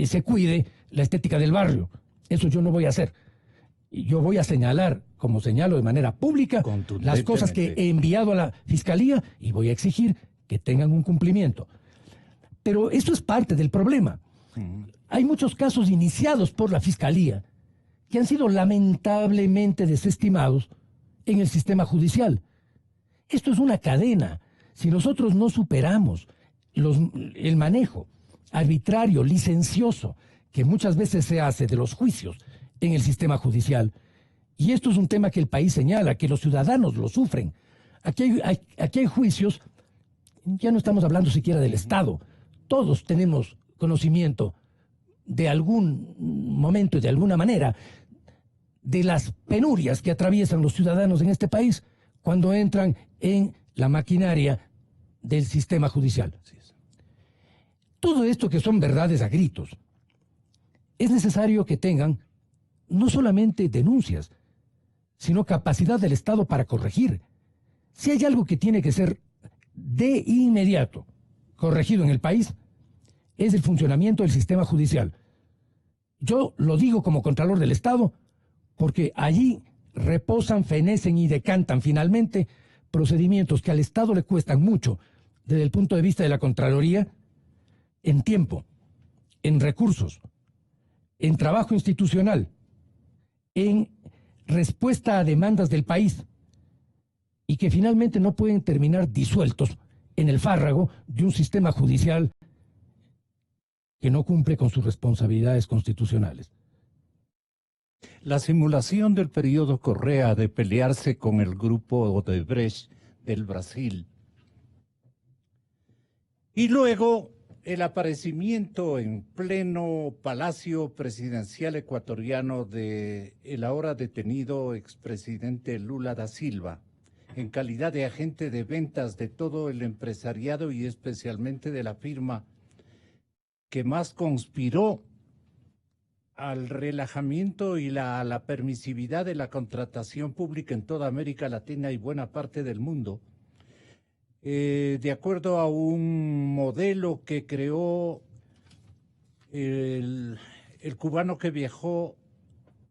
se cuide la estética del barrio. Eso yo no voy a hacer. Yo voy a señalar, como señalo de manera pública, las cosas que he enviado a la Fiscalía y voy a exigir que tengan un cumplimiento. Pero esto es parte del problema. Hay muchos casos iniciados por la Fiscalía que han sido lamentablemente desestimados en el sistema judicial. Esto es una cadena. Si nosotros no superamos el manejo arbitrario, licencioso, que muchas veces se hace de los juicios en el sistema judicial, y esto es un tema que el país señala, que los ciudadanos lo sufren. Aquí hay juicios, ya no estamos hablando siquiera del Estado, todos tenemos conocimiento de algún momento y de alguna manera de las penurias que atraviesan los ciudadanos en este país cuando entran en la maquinaria del sistema judicial. Todo esto que son verdades a gritos, es necesario que tengan no solamente denuncias, sino capacidad del Estado para corregir. Si hay algo que tiene que ser de inmediato corregido en el país, es el funcionamiento del sistema judicial. Yo lo digo como Contralor del Estado, porque allí reposan, fenecen y decantan finalmente procedimientos que al Estado le cuestan mucho desde el punto de vista de la Contraloría, en tiempo, en recursos, en trabajo institucional, en respuesta a demandas del país, y que finalmente no pueden terminar disueltos en el fárrago de un sistema judicial que no cumple con sus responsabilidades constitucionales. La simulación del periodo Correa de pelearse con el grupo Odebrecht del Brasil y luego el aparecimiento en pleno Palacio Presidencial ecuatoriano de el ahora detenido expresidente Lula da Silva en calidad de agente de ventas de todo el empresariado y especialmente de la firma que más conspiró al relajamiento y a la permisividad de la contratación pública en toda América Latina y buena parte del mundo, de acuerdo a un modelo que creó el cubano que viajó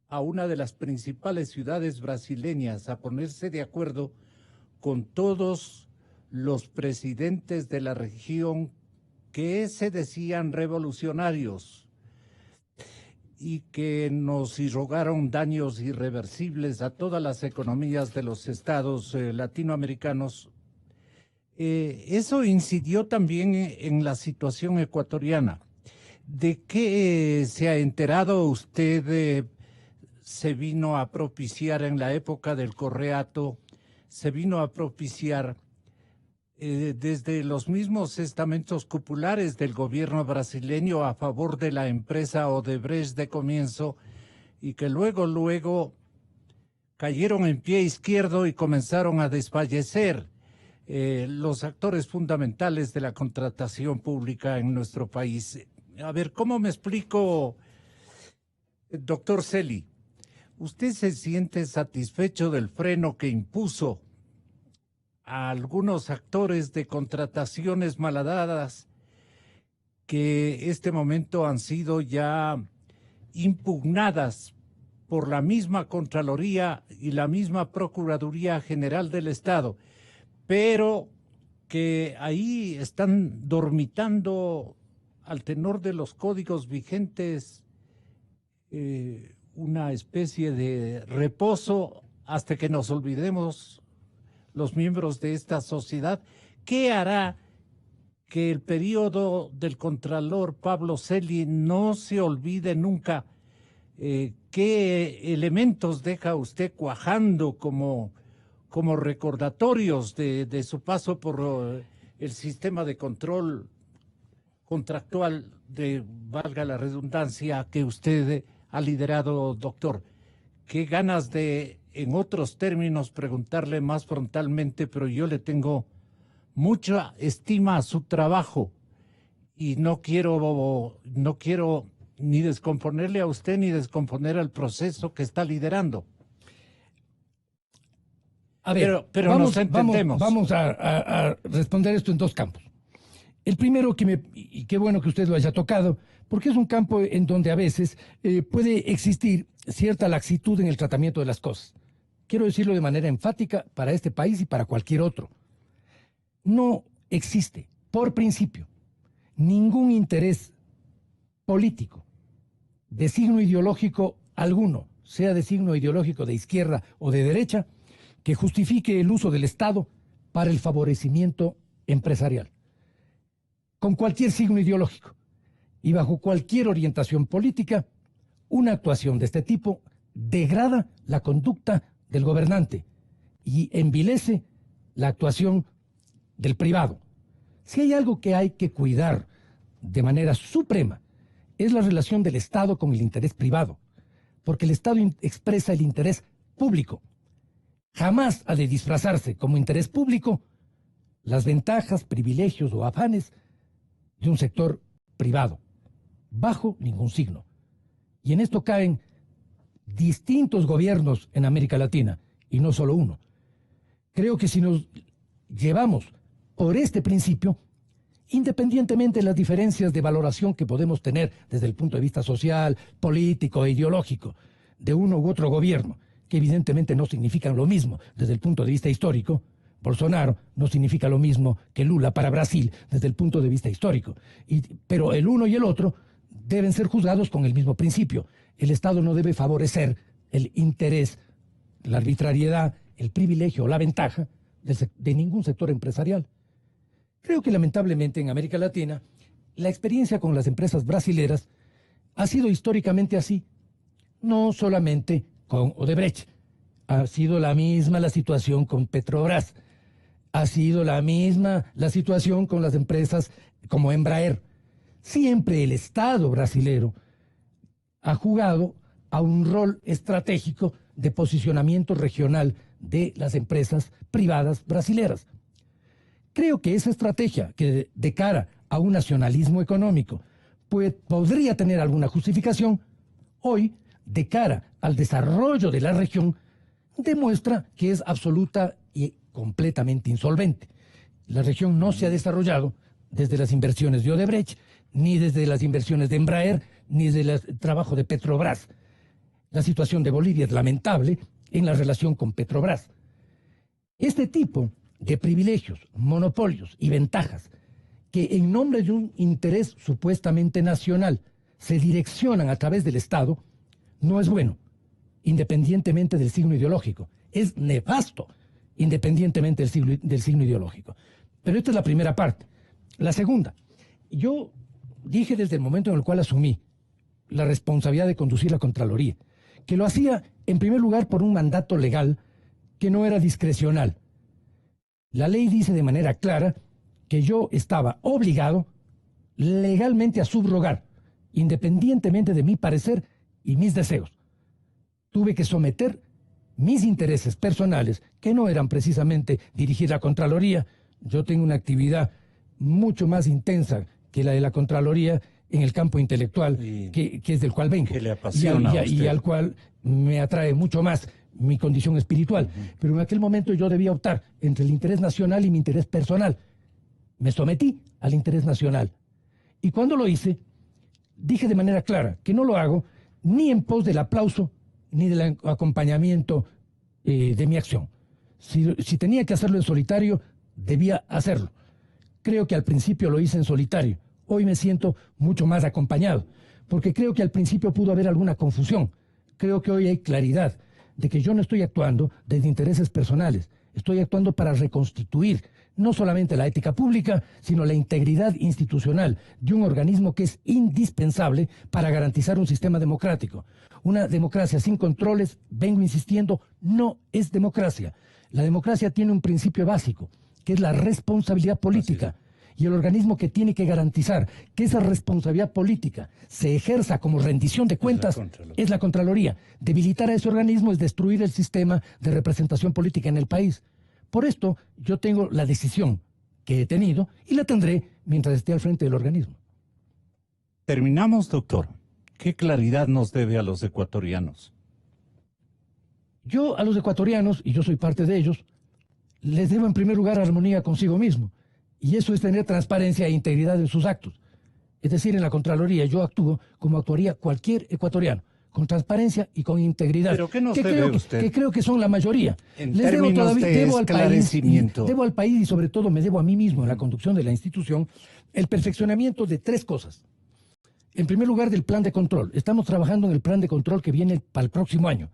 a una de las principales ciudades brasileñas a ponerse de acuerdo con todos los presidentes de la región que se decían revolucionarios y que nos irrogaron daños irreversibles a todas las economías de los estados latinoamericanos. Eso incidió también en la situación ecuatoriana. ¿De qué se ha enterado usted? Se vino a propiciar en la época del Correato, se vino a propiciar desde los mismos estamentos cupulares del gobierno brasileño a favor de la empresa Odebrecht de comienzo y que luego cayeron en pie izquierdo y comenzaron a desfallecer los actores fundamentales de la contratación pública en nuestro país. A ver, ¿cómo me explico, doctor Celi? ¿Usted se siente satisfecho del freno que impuso a algunos actores de contrataciones malhadadas que este momento han sido ya impugnadas por la misma Contraloría y la misma Procuraduría General del Estado, pero que ahí están dormitando al tenor de los códigos vigentes una especie de reposo hasta que nos olvidemos los miembros de esta sociedad? ¿Qué hará que el periodo del Contralor Pablo Celi no se olvide nunca? ¿Qué elementos deja usted cuajando como recordatorios de su paso por el sistema de control contractual valga la redundancia, que usted ha liderado, doctor? Qué ganas de, en otros términos, preguntarle más frontalmente, pero yo le tengo mucha estima a su trabajo y no quiero ni descomponerle a usted ni descomponer al proceso que está liderando. A ver, pero nos entendemos. Vamos a responder esto en dos campos. El primero, y qué bueno que usted lo haya tocado, porque es un campo en donde a veces puede existir cierta laxitud en el tratamiento de las cosas. Quiero decirlo de manera enfática para este país y para cualquier otro. No existe, por principio, ningún interés político de signo ideológico alguno, sea de signo ideológico de izquierda o de derecha, que justifique el uso del Estado para el favorecimiento empresarial, con cualquier signo ideológico y bajo cualquier orientación política. Una actuación de este tipo degrada la conducta del gobernante y envilece la actuación del privado. Si hay algo que hay que cuidar de manera suprema, es la relación del Estado con el interés privado, porque el Estado expresa el interés público. Jamás ha de disfrazarse como interés público las ventajas, privilegios o afanes de un sector privado, bajo ningún signo. Y en esto caen distintos gobiernos en América Latina, y no solo uno. Creo que si nos llevamos por este principio, independientemente de las diferencias de valoración que podemos tener desde el punto de vista social, político e ideológico de uno u otro gobierno, que evidentemente no significan lo mismo desde el punto de vista histórico, Bolsonaro no significa lo mismo que Lula para Brasil desde el punto de vista histórico, pero el uno y el otro deben ser juzgados con el mismo principio. El Estado no debe favorecer el interés, la arbitrariedad, el privilegio o la ventaja de ningún sector empresarial. Creo que lamentablemente en América Latina la experiencia con las empresas brasileras ha sido históricamente así, no solamente con Odebrecht. Ha sido la misma la situación con Petrobras, ha sido la misma la situación con las empresas como Embraer. Siempre el Estado brasilero ha jugado a un rol estratégico de posicionamiento regional de las empresas privadas brasileras. Creo que esa estrategia, que de cara a un nacionalismo económico podría tener alguna justificación, hoy, de cara al desarrollo de la región, demuestra que es absoluta y completamente insolvente. La región no se ha desarrollado desde las inversiones de Odebrecht, ni desde las inversiones de Embraer, ni desde el trabajo de Petrobras. La situación de Bolivia es lamentable en la relación con Petrobras. Este tipo de privilegios, monopolios y ventajas que en nombre de un interés supuestamente nacional se direccionan a través del Estado, no es bueno, independientemente del signo ideológico. Es nefasto, independientemente del signo ideológico. Pero esta es la primera parte. La segunda, yo dije desde el momento en el cual asumí la responsabilidad de conducir la Contraloría, que lo hacía en primer lugar por un mandato legal que no era discrecional. La ley dice de manera clara que yo estaba obligado legalmente a subrogar, independientemente de mi parecer y mis deseos. Tuve que someter mis intereses personales, que no eran precisamente dirigir la Contraloría. Yo tengo una actividad mucho más intensa que la de la Contraloría en el campo intelectual, que es del cual vengo, que le apasiona a usted, y al cual me atrae mucho más mi condición espiritual. Pero en aquel momento yo debía optar entre el interés nacional y mi interés personal. Me sometí al interés nacional. Y cuando lo hice, dije de manera clara que no lo hago ni en pos del aplauso ni del acompañamiento de mi acción. Si tenía que hacerlo en solitario, debía hacerlo. Creo que al principio lo hice en solitario. Hoy me siento mucho más acompañado, porque creo que al principio pudo haber alguna confusión. Creo que hoy hay claridad de que yo no estoy actuando desde intereses personales. Estoy actuando para reconstituir no solamente la ética pública, sino la integridad institucional de un organismo que es indispensable para garantizar un sistema democrático. Una democracia sin controles, vengo insistiendo, no es democracia. La democracia tiene un principio básico, que es la responsabilidad política. Y el organismo que tiene que garantizar que esa responsabilidad política se ejerza como rendición de cuentas es la Contraloría. Debilitar a ese organismo es destruir el sistema de representación política en el país. Por esto, yo tengo la decisión que he tenido y la tendré mientras esté al frente del organismo. Terminamos, doctor. ¿Qué claridad nos debe a los ecuatorianos? Yo a los ecuatorianos, y yo soy parte de ellos, les debo en primer lugar armonía consigo mismo. Y eso es tener transparencia e integridad en sus actos. Es decir, en la Contraloría yo actúo como actuaría cualquier ecuatoriano, con transparencia y con integridad. ¿Pero qué nos debe usted? Que creo que son la mayoría. En términos de esclarecimiento. Debo al país y sobre todo me debo a mí mismo en la conducción de la institución el perfeccionamiento de tres cosas. En primer lugar, del plan de control. Estamos trabajando en el plan de control que viene para el próximo año,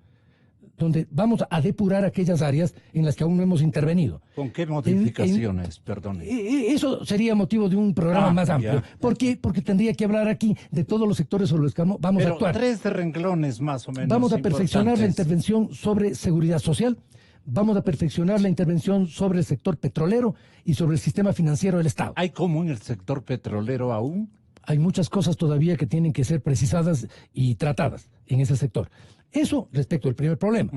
donde vamos a depurar aquellas áreas en las que aún no hemos intervenido. ¿Con qué modificaciones? Perdone. Eso sería motivo de un programa más amplio. ¿Por qué? Porque tendría que hablar aquí de todos los sectores sobre los que vamos a actuar. 3 renglones más o menos. Vamos a perfeccionar la intervención sobre seguridad social, vamos a perfeccionar la intervención sobre el sector petrolero y sobre el sistema financiero del Estado. ¿Hay como en el sector petrolero aún? Hay muchas cosas todavía que tienen que ser precisadas y tratadas en ese sector. Eso respecto al primer problema.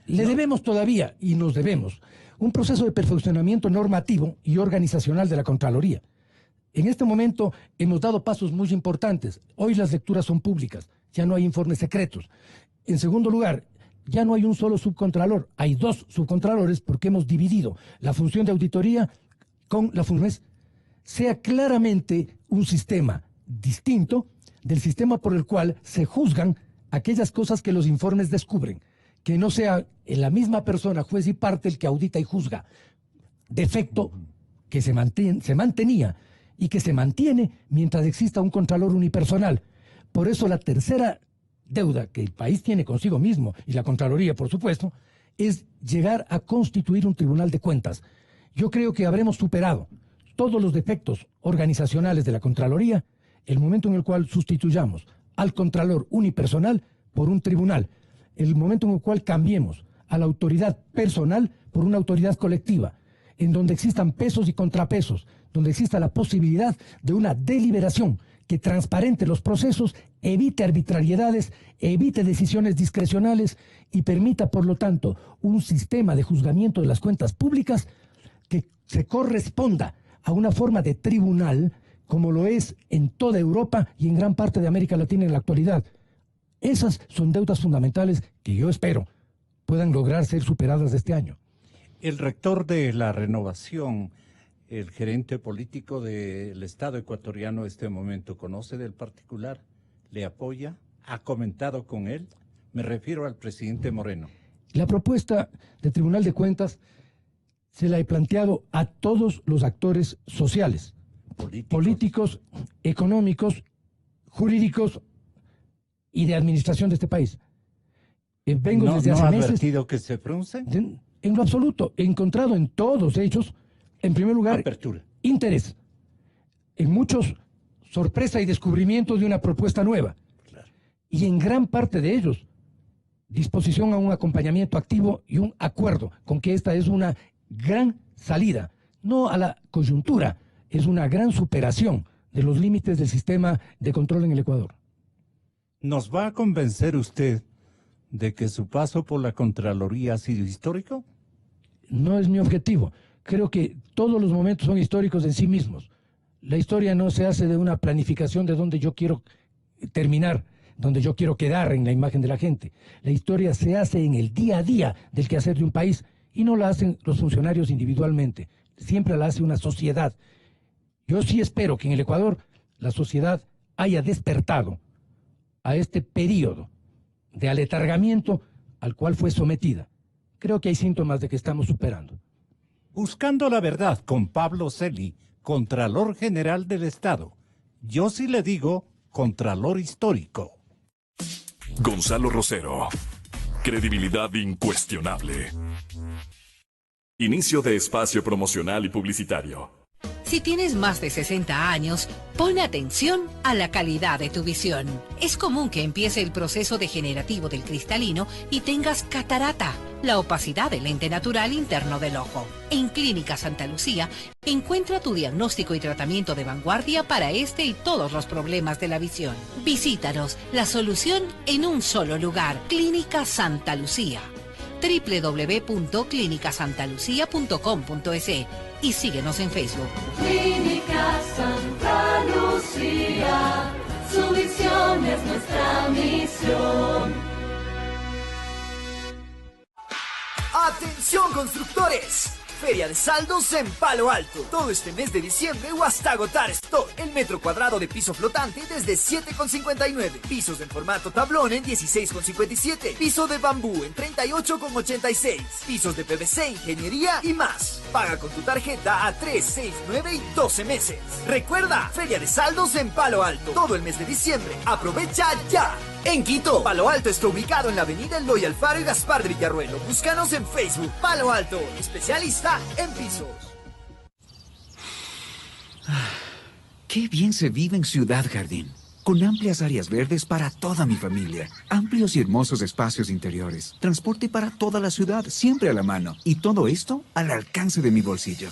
Le debemos todavía, y nos debemos, un proceso de perfeccionamiento normativo y organizacional de la Contraloría. En este momento hemos dado pasos muy importantes. Hoy las lecturas son públicas, ya no hay informes secretos. En segundo lugar, ya no hay un solo subcontralor, hay 2 subcontralores porque hemos dividido la función de auditoría con la función, sea claramente un sistema distinto del sistema por el cual se juzgan aquellas cosas que los informes descubren, que no sea la misma persona, juez y parte, el que audita y juzga. Defecto que se mantenía y que se mantiene mientras exista un contralor unipersonal. Por eso la tercera deuda que el país tiene consigo mismo, y la Contraloría, por supuesto, es llegar a constituir un tribunal de cuentas. Yo creo que habremos superado todos los defectos organizacionales de la Contraloría el momento en el cual sustituyamos al contralor unipersonal por un tribunal, el momento en el cual cambiemos a la autoridad personal por una autoridad colectiva, en donde existan pesos y contrapesos, donde exista la posibilidad de una deliberación que transparente los procesos, evite arbitrariedades, evite decisiones discrecionales y permita, por lo tanto, un sistema de juzgamiento de las cuentas públicas que se corresponda a una forma de tribunal como lo es en toda Europa y en gran parte de América Latina en la actualidad. Esas son deudas fundamentales que yo espero puedan lograr ser superadas este año. El rector de la Renovación, el gerente político del Estado ecuatoriano en este momento, ¿conoce del particular? ¿Le apoya? ¿Ha comentado con él? Me refiero al presidente Moreno. La propuesta de Tribunal de Cuentas se la he planteado a todos los actores sociales, políticos, económicos, jurídicos y de administración de este país. Vengo desde hace meses. ¿No ha advertido que se frunce? En lo absoluto. He encontrado en todos ellos, en primer lugar, apertura, interés. En muchos, sorpresa y descubrimiento de una propuesta nueva. Claro. Y en gran parte de ellos, disposición a un acompañamiento activo y un acuerdo con que esta es una gran salida, no a la coyuntura, es una gran superación de los límites del sistema de control en el Ecuador. ¿Nos va a convencer usted de que su paso por la Contraloría ha sido histórico? No es mi objetivo. Creo que todos los momentos son históricos en sí mismos. La historia no se hace de una planificación de donde yo quiero terminar, donde yo quiero quedar en la imagen de la gente. La historia se hace en el día a día del quehacer de un país y no la hacen los funcionarios individualmente. Siempre la hace una sociedad. Yo sí espero que en el Ecuador la sociedad haya despertado a este periodo de aletargamiento al cual fue sometida. Creo que hay síntomas de que estamos superando. Buscando la verdad con Pablo Celi, Contralor General del Estado. Yo sí le digo Contralor Histórico. Gonzalo Rosero. Credibilidad incuestionable. Inicio de espacio promocional y publicitario. Si tienes más de 60 años, pon atención a la calidad de tu visión. Es común que empiece el proceso degenerativo del cristalino y tengas catarata, la opacidad del lente natural interno del ojo. En Clínica Santa Lucía, encuentra tu diagnóstico y tratamiento de vanguardia para este y todos los problemas de la visión. Visítanos, la solución en un solo lugar. Clínica Santa Lucía. www.clinicasantalucia.com.es y síguenos en Facebook. Clínica Santa Lucía, su visión es nuestra misión. ¡Atención, constructores! Feria de saldos en Palo Alto. Todo este mes de diciembre o hasta agotar stock. El metro cuadrado de piso flotante desde 7,59. Pisos en formato tablón en 16,57. Piso de bambú en 38,86. Pisos de PVC, ingeniería y más. Paga con tu tarjeta a 3, 6, 9 y 12 meses. Recuerda, Feria de saldos en Palo Alto. Todo el mes de diciembre. Aprovecha ya. En Quito, Palo Alto está ubicado en la avenida Eloy Alfaro y Gaspar de Villarruelo. Búscanos en Facebook. Palo Alto, especialista en pisos. Qué bien se vive en Ciudad Jardín, con amplias áreas verdes para toda mi familia, amplios y hermosos espacios interiores, transporte para toda la ciudad, siempre a la mano, y todo esto al alcance de mi bolsillo.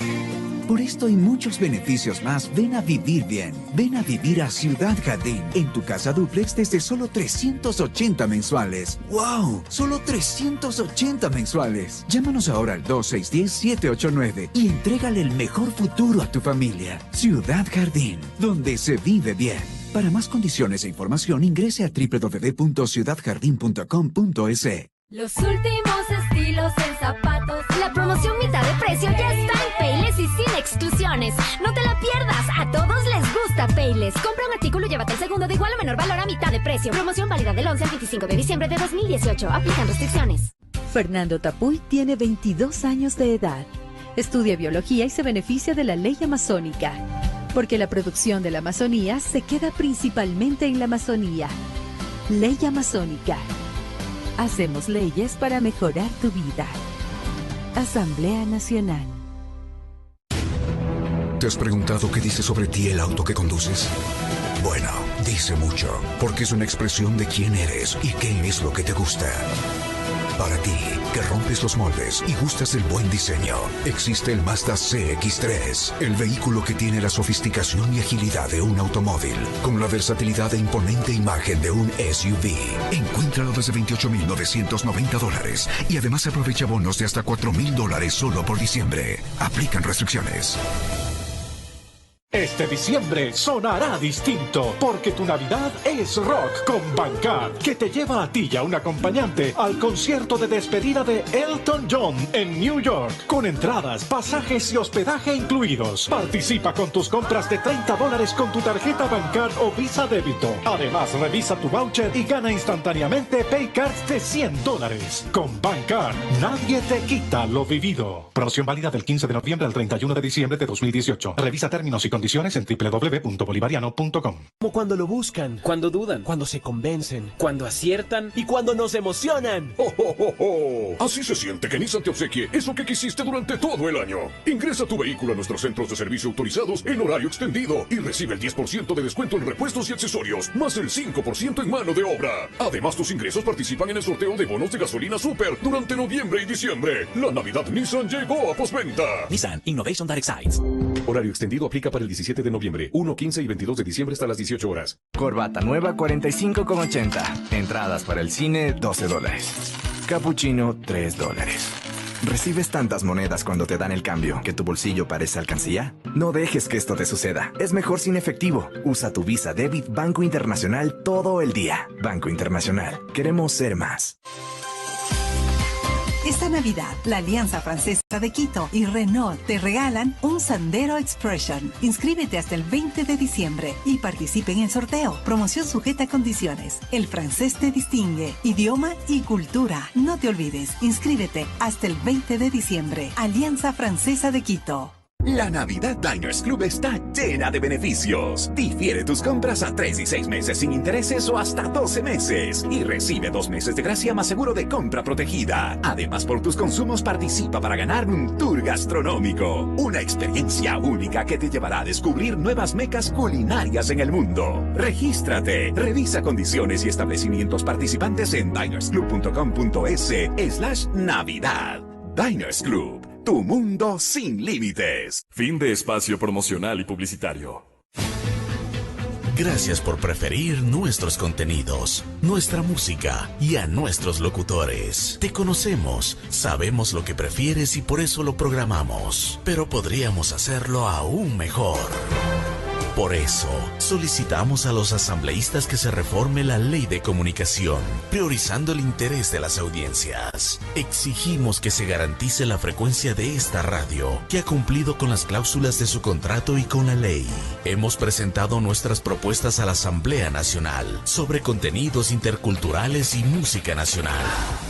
Por esto y muchos beneficios más, ven a vivir bien. Ven a vivir a Ciudad Jardín, en tu casa dúplex desde solo 380 mensuales. ¡Wow! Solo 380 mensuales. Llámanos ahora al 2610-789 y entrégale el mejor futuro a tu familia. Ciudad Jardín, donde se vive bien. Para más condiciones e información, ingrese a www.ciudadjardin.com.es. Los últimos estilos en zapatos. La promoción mitad de precio ya está en Payless y sin exclusiones. No te la pierdas, a todos les gusta Payless. Compra un artículo y llévate el segundo de igual o menor valor a mitad de precio. Promoción válida del 11 al 25 de diciembre de 2018. Aplican restricciones. Fernando Tapuy tiene 22 años de edad. Estudia biología y se beneficia de la ley amazónica. Porque la producción de la Amazonía se queda principalmente en la Amazonía. Ley amazónica. Hacemos leyes para mejorar tu vida. Asamblea Nacional. ¿Te has preguntado qué dice sobre ti el auto que conduces? Bueno, dice mucho, porque es una expresión de quién eres y qué es lo que te gusta. Para ti, que rompes los moldes y gustas del buen diseño, existe el Mazda CX-3, el vehículo que tiene la sofisticación y agilidad de un automóvil, con la versatilidad e imponente imagen de un SUV. Encuéntralo desde $28,990 y además aprovecha bonos de hasta $4,000 solo por diciembre. Aplican restricciones. Este diciembre sonará distinto, porque tu Navidad es rock con Bancar, que te lleva a ti y a un acompañante al concierto de despedida de Elton John en New York, con entradas, pasajes y hospedaje incluidos. Participa con tus compras de $30 con tu tarjeta Bancar o Visa Débito. Además, revisa tu voucher y gana instantáneamente Paycards de $100. Con Bancar, nadie te quita lo vivido. Promoción válida del 15 de noviembre al 31 de diciembre de 2018. Revisa términos y condiciones en www.bolivariano.com. Como cuando lo buscan, cuando dudan, cuando se convencen, cuando aciertan y cuando nos emocionan. ¡Oh, oh, oh, oh! Así se siente que Nissan te obsequie eso que quisiste durante todo el año. Ingresa tu vehículo a nuestros centros de servicio autorizados en horario extendido y recibe el 10% de descuento en repuestos y accesorios, más el 5% en mano de obra. Además, tus ingresos participan en el sorteo de bonos de gasolina Super durante noviembre y diciembre. La Navidad Nissan llegó a postventa. Nissan Innovation that excites. Horario extendido aplica para el 17 de noviembre, 1, 15 y 22 de diciembre hasta las 18 horas. Corbata nueva, $45,80. Entradas para el cine, $12. Capuchino, $3. ¿Recibes tantas monedas cuando te dan el cambio que tu bolsillo parece alcancía? No dejes que esto te suceda. Es mejor sin efectivo. Usa tu Visa Debit Banco Internacional todo el día. Banco Internacional. Queremos ser más. Esta Navidad, la Alianza Francesa de Quito y Renault te regalan un Sandero Expression. Inscríbete hasta el 20 de diciembre y participe en el sorteo. Promoción sujeta a condiciones. El francés te distingue. Idioma y cultura. No te olvides, inscríbete hasta el 20 de diciembre. Alianza Francesa de Quito. La Navidad Diners Club está llena de beneficios. Difiere tus compras a 3 y 6 meses sin intereses o hasta 12 meses. Y recibe 2 meses de gracia más seguro de compra protegida. Además, por tus consumos participa para ganar un tour gastronómico. Una experiencia única que te llevará a descubrir nuevas mecas culinarias en el mundo. Regístrate, revisa condiciones y establecimientos participantes en dinersclub.com.es/Navidad. Diners Club. Tu mundo sin límites. Fin de espacio promocional y publicitario. Gracias por preferir nuestros contenidos, nuestra música y a nuestros locutores. Te conocemos, sabemos lo que prefieres y por eso lo programamos, pero podríamos hacerlo aún mejor. Por eso, solicitamos a los asambleístas que se reforme la ley de comunicación, priorizando el interés de las audiencias. Exigimos que se garantice la frecuencia de esta radio, que ha cumplido con las cláusulas de su contrato y con la ley. Hemos presentado nuestras propuestas a la Asamblea Nacional sobre contenidos interculturales y música nacional.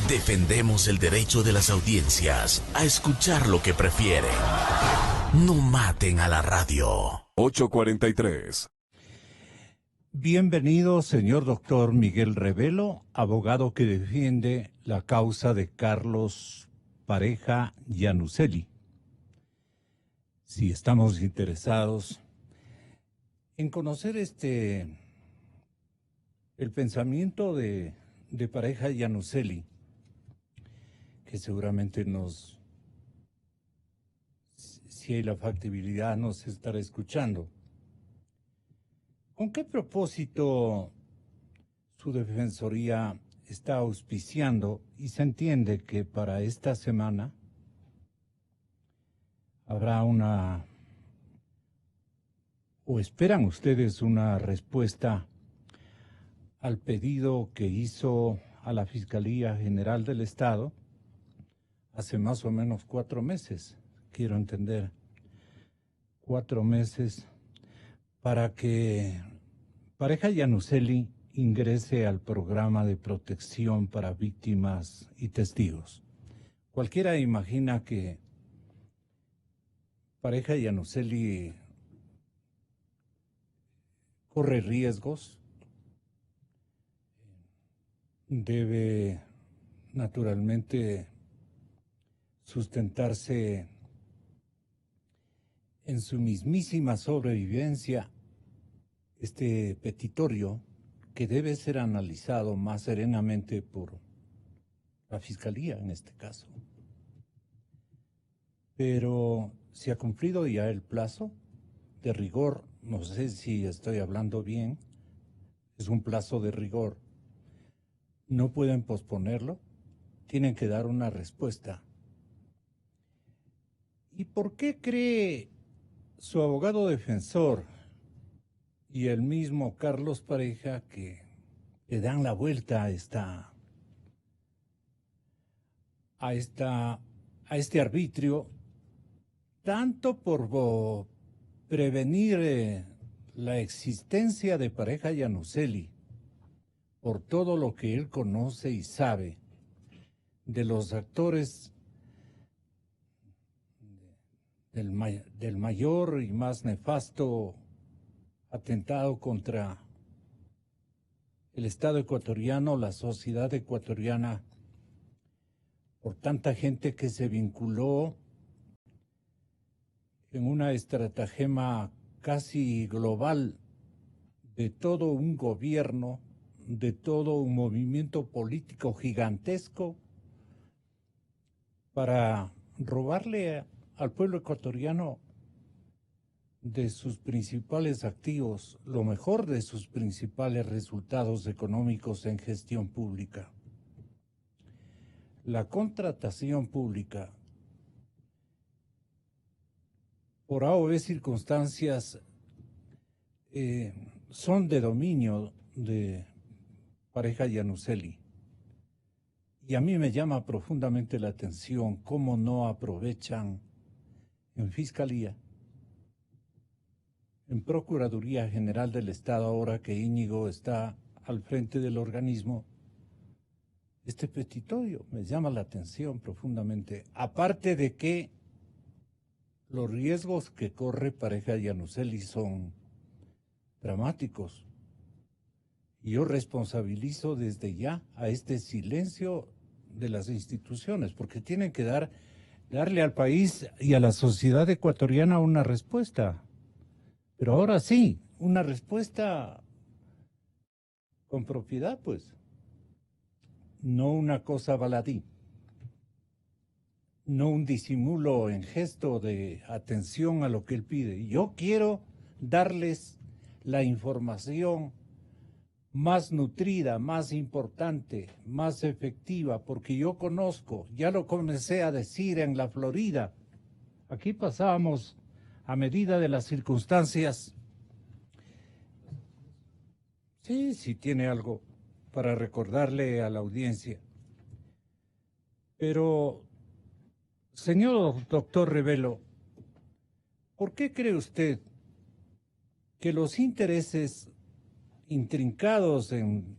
Defendemos el derecho de las audiencias a escuchar lo que prefieren. No maten a la radio. 8:43. Bienvenido, señor doctor Miguel Revelo, abogado que defiende la causa de Carlos Pareja Yanuseli. Si estamos interesados en conocer el pensamiento de Pareja Yanuseli, que seguramente si hay la factibilidad, nos estará escuchando. ¿Con qué propósito su defensoría está auspiciando? Y se entiende que para esta semana habrá o esperan ustedes una respuesta al pedido que hizo a la Fiscalía General del Estado hace más o menos 4 meses, quiero entender, 4 meses, para que Pareja Yanuseli ingrese al programa de protección para víctimas y testigos? Cualquiera imagina que Pareja Yanuseli corre riesgos, debe naturalmente sustentarse en su mismísima sobrevivencia, este petitorio que debe ser analizado más serenamente por la Fiscalía en este caso. Pero se ha cumplido ya el plazo de rigor, no sé si estoy hablando bien, es un plazo de rigor. No pueden posponerlo, tienen que dar una respuesta. ¿Y por qué cree su abogado defensor y el mismo Carlos Pareja que le dan la vuelta a este arbitrio, tanto por prevenir la existencia de Pareja Yanuseli, por todo lo que él conoce y sabe de los actores del mayor y más nefasto atentado contra el Estado ecuatoriano, la sociedad ecuatoriana, por tanta gente que se vinculó en una estratagema casi global de todo un gobierno, de todo un movimiento político gigantesco para robarle al pueblo ecuatoriano de sus principales activos, lo mejor de sus principales resultados económicos en gestión pública. La contratación pública, por A o B circunstancias, son de dominio de Pareja Yanuseli. Y a mí me llama profundamente la atención cómo no aprovechan en Fiscalía, en Procuraduría General del Estado, ahora que Íñigo está al frente del organismo, este petitorio me llama la atención profundamente. Aparte de que los riesgos que corre Pareja Yanuseli son dramáticos. Y yo responsabilizo desde ya a este silencio de las instituciones, porque tienen que darle al país y a la sociedad ecuatoriana una respuesta. Pero ahora sí, una respuesta con propiedad, pues. No una cosa baladí. No un disimulo en gesto de atención a lo que él pide. Yo quiero darles la información más nutrida, más importante, más efectiva, porque yo conozco, ya lo comencé a decir en la Florida, aquí pasábamos a medida de las circunstancias. Sí, sí tiene algo para recordarle a la audiencia. Pero, señor doctor Revelo, ¿por qué cree usted que los intereses intrincados en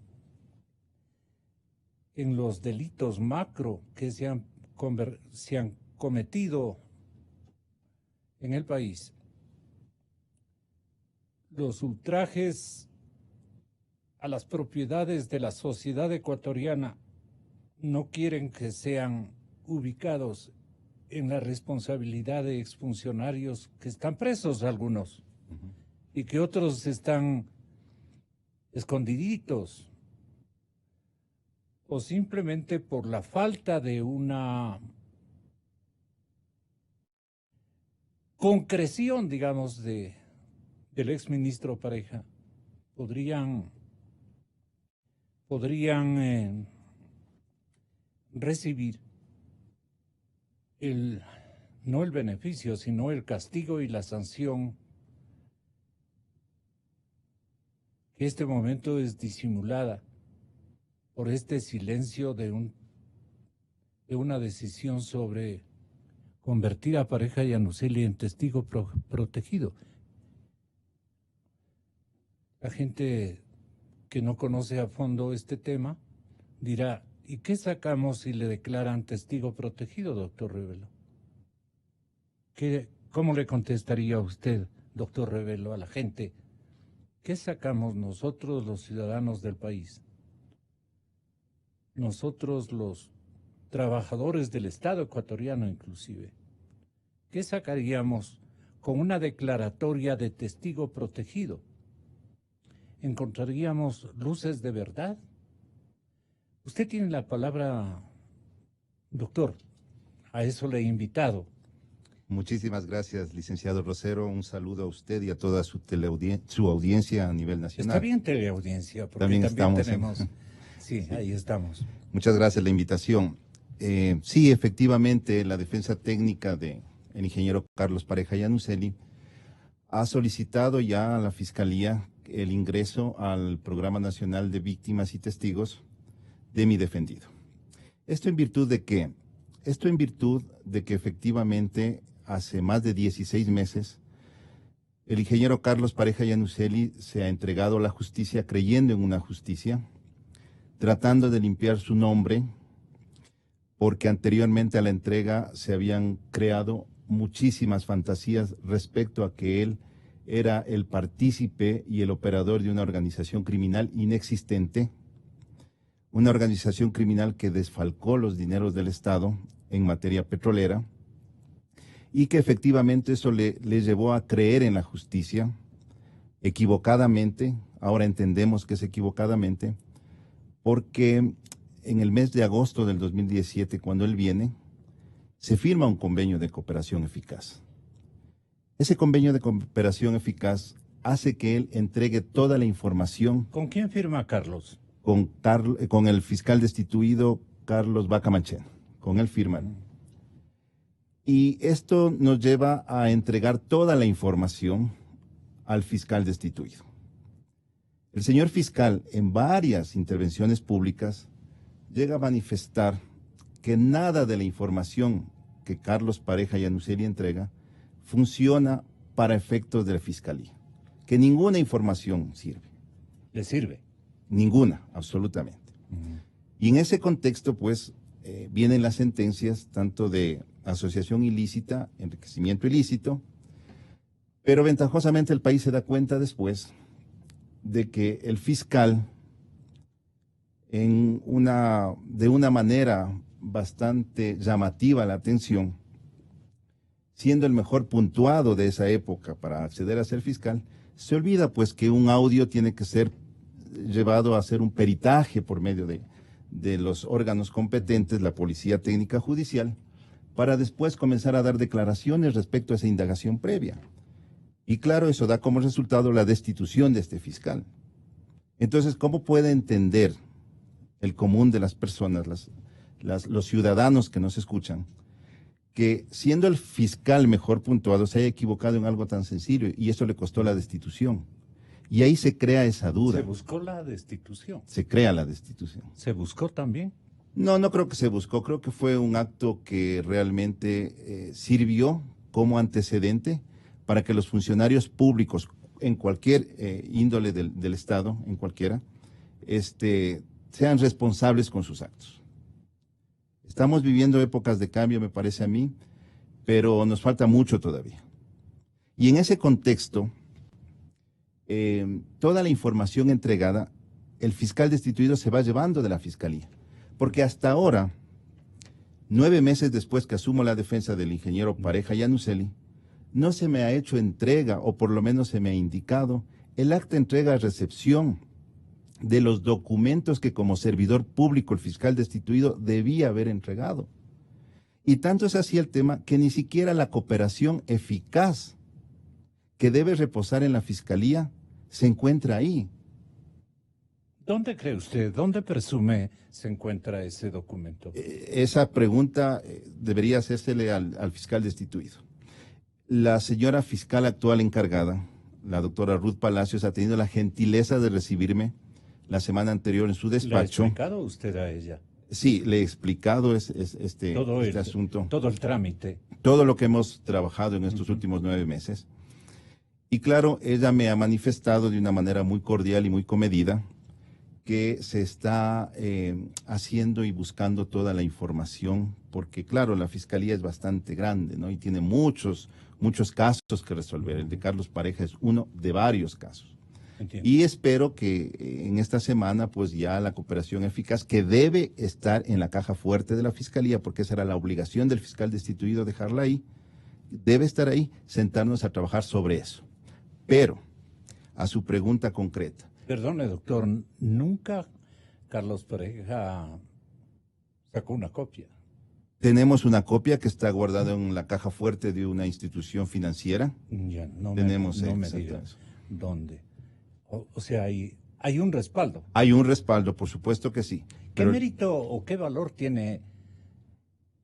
los delitos macro que se han cometido en el país, los ultrajes a las propiedades de la sociedad ecuatoriana, no quieren que sean ubicados en la responsabilidad de exfuncionarios que están presos algunos y que otros están escondiditos, o simplemente por la falta de una concreción, digamos, del exministro Pareja, podrían recibir no el beneficio, sino el castigo y la sanción que este momento es disimulada por este silencio de una decisión sobre convertir a Pareja Yanuseli en testigo protegido. La gente que no conoce a fondo este tema dirá, ¿y qué sacamos si le declaran testigo protegido, doctor Revelo? ¿Cómo le contestaría usted, doctor Revelo, a la gente? ¿Qué sacamos nosotros, los ciudadanos del país? Nosotros, los trabajadores del Estado ecuatoriano inclusive. ¿Qué sacaríamos con una declaratoria de testigo protegido? ¿Encontraríamos luces de verdad? Usted tiene la palabra, doctor. A eso le he invitado. Muchísimas gracias, licenciado Rosero. Un saludo a usted y a toda su audiencia a nivel nacional. Está bien teleaudiencia, porque también estamos, tenemos... Sí, ahí estamos. Muchas gracias la invitación. Sí, efectivamente, la defensa técnica del ingeniero Carlos Pareja Yanuseli ha solicitado ya a la Fiscalía el ingreso al Programa Nacional de Víctimas y Testigos de mi defendido. ¿Esto en virtud de qué? Esto en virtud de que efectivamente hace más de 16 meses el ingeniero Carlos Pareja Yanuseli se ha entregado a la justicia creyendo en una justicia, tratando de limpiar su nombre, porque anteriormente a la entrega se habían creado muchísimas fantasías respecto a que él era el partícipe y el operador de una organización criminal inexistente, una organización criminal que desfalcó los dineros del Estado en materia petrolera, y que efectivamente eso le llevó a creer en la justicia, equivocadamente. Ahora entendemos que es equivocadamente, porque en el mes de agosto del 2017, cuando él viene, se firma un convenio de cooperación eficaz. Ese convenio de cooperación eficaz hace que él entregue toda la información. ¿Con quién firma Carlos? Con el fiscal destituido Carlos Vaca Manchén. Con él firman. Y esto nos lleva a entregar toda la información al fiscal destituido. El señor fiscal, en varias intervenciones públicas, llega a manifestar que nada de la información que Carlos Pareja Yanuseli entrega funciona para efectos de la Fiscalía. Que ninguna información sirve. ¿Le sirve? Ninguna, absolutamente. Y en ese contexto, pues, vienen las sentencias tanto de asociación ilícita, enriquecimiento ilícito, pero ventajosamente el país se da cuenta después de que el fiscal, de una manera bastante llamativa a la atención, siendo el mejor puntuado de esa época para acceder a ser fiscal, se olvida pues que un audio tiene que ser llevado a hacer un peritaje por medio de los órganos competentes, la Policía Técnica Judicial, para después comenzar a dar declaraciones respecto a esa indagación previa. Y claro, eso da como resultado la destitución de este fiscal. Entonces, ¿cómo puede entender el común de las personas, los ciudadanos que nos escuchan, que siendo el fiscal mejor puntuado se haya equivocado en algo tan sencillo y eso le costó la destitución? Y ahí se crea esa duda. ¿Se buscó la destitución? Se crea la destitución. ¿Se buscó también? No creo que se buscó. Creo que fue un acto que realmente sirvió como antecedente para que los funcionarios públicos en cualquier índole del Estado, en cualquiera, sean responsables con sus actos. Estamos viviendo épocas de cambio, me parece a mí, pero nos falta mucho todavía. Y en ese contexto, toda la información entregada, el fiscal destituido se va llevando de la Fiscalía. Porque hasta ahora, 9 meses después que asumo la defensa del ingeniero Pareja Yanuseli, no se me ha hecho entrega, o por lo menos se me ha indicado, el acta de entrega-recepción de los documentos que como servidor público el fiscal destituido debía haber entregado. Y tanto es así el tema que ni siquiera la cooperación eficaz que debe reposar en la Fiscalía se encuentra ahí. ¿Dónde cree usted, dónde presume se encuentra ese documento? Esa pregunta debería hacérsele al fiscal destituido. La señora fiscal actual encargada la doctora Ruth Palacios, ha tenido la gentileza de recibirme la semana anterior en su despacho. ¿Le ha explicado usted a ella? Sí, le he explicado este asunto. Todo el trámite. Todo lo que hemos trabajado en estos últimos 9 meses. Y claro, ella me ha manifestado de una manera muy cordial y muy comedida que se está haciendo y buscando toda la información, porque claro, la Fiscalía es bastante grande, ¿no? Y tiene muchos casos que resolver. El de Carlos Pareja es uno de varios casos. Entiendo. Y espero que en esta semana, pues ya la cooperación eficaz, que debe estar en la caja fuerte de la Fiscalía, porque esa era la obligación del fiscal destituido, dejarla ahí, debe estar ahí, sentarnos a trabajar sobre eso. Pero, a su pregunta concreta. Perdone, doctor, nunca Carlos Pareja sacó una copia. Tenemos una copia que está guardada en la caja fuerte de una institución financiera. Ya, no Tenemos me diga dónde. O sea, hay un respaldo. Hay un respaldo, por supuesto que sí. ¿Qué mérito o qué valor tiene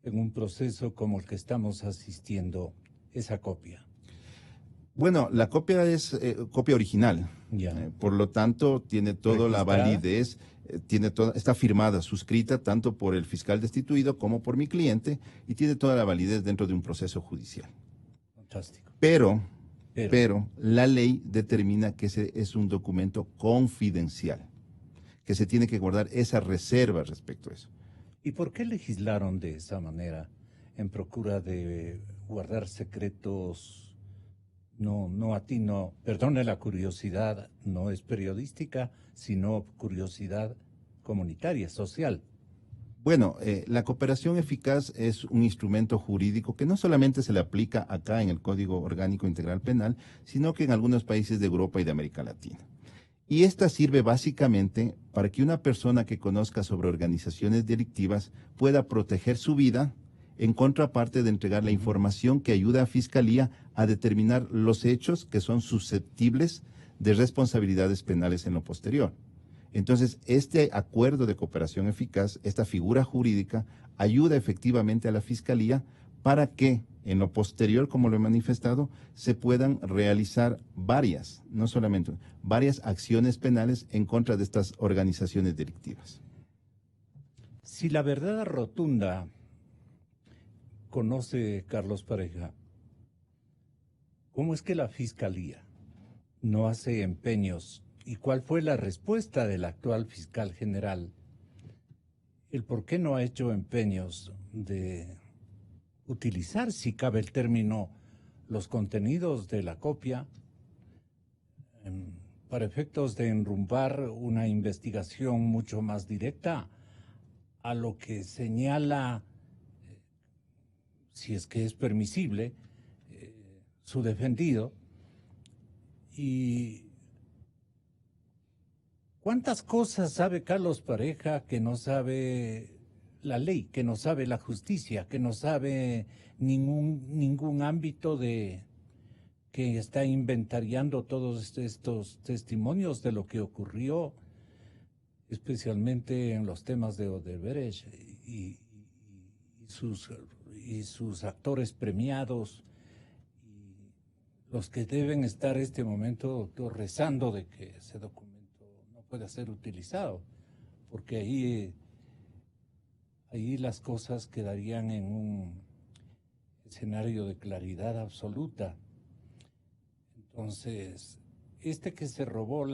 en un proceso como el que estamos asistiendo esa copia? Bueno, la copia es copia original. Ya. Por lo tanto, tiene toda la validez, está firmada, suscrita tanto por el fiscal destituido como por mi cliente y tiene toda la validez dentro de un proceso judicial. Fantástico. Pero la ley determina que ese es un documento confidencial, que se tiene que guardar esa reserva respecto a eso. ¿Y por qué legislaron de esa manera en procura de guardar secretos? Perdone la curiosidad, no es periodística, sino curiosidad comunitaria, social. Bueno, la cooperación eficaz es un instrumento jurídico que no solamente se le aplica acá en el Código Orgánico Integral Penal, sino que en algunos países de Europa y de América Latina. Y esta sirve básicamente para que una persona que conozca sobre organizaciones delictivas pueda proteger su vida en contraparte de entregar la información que ayuda a Fiscalía a determinar los hechos que son susceptibles de responsabilidades penales en lo posterior. Entonces, este acuerdo de cooperación eficaz, esta figura jurídica, ayuda efectivamente a la Fiscalía para que en lo posterior, como lo he manifestado, se puedan realizar varias acciones penales en contra de estas organizaciones delictivas. Si la verdad rotunda conoce Carlos Pareja, ¿cómo es que la Fiscalía no hace empeños? ¿Y cuál fue la respuesta del actual fiscal general? ¿El por qué no ha hecho empeños de utilizar, si cabe el término, los contenidos de la copia para efectos de enrumbar una investigación mucho más directa a lo que señala, si es que es permisible, su defendido? ¿Y cuántas cosas sabe Carlos Pareja que no sabe la ley, que no sabe la justicia, que no sabe ningún ámbito que está inventariando todos estos testimonios de lo que ocurrió, especialmente en los temas de Odebrecht y sus actores premiados, y los que deben estar este momento rezando de que ese documento no pueda ser utilizado, porque ahí las cosas quedarían en un escenario de claridad absoluta. Entonces, que se robó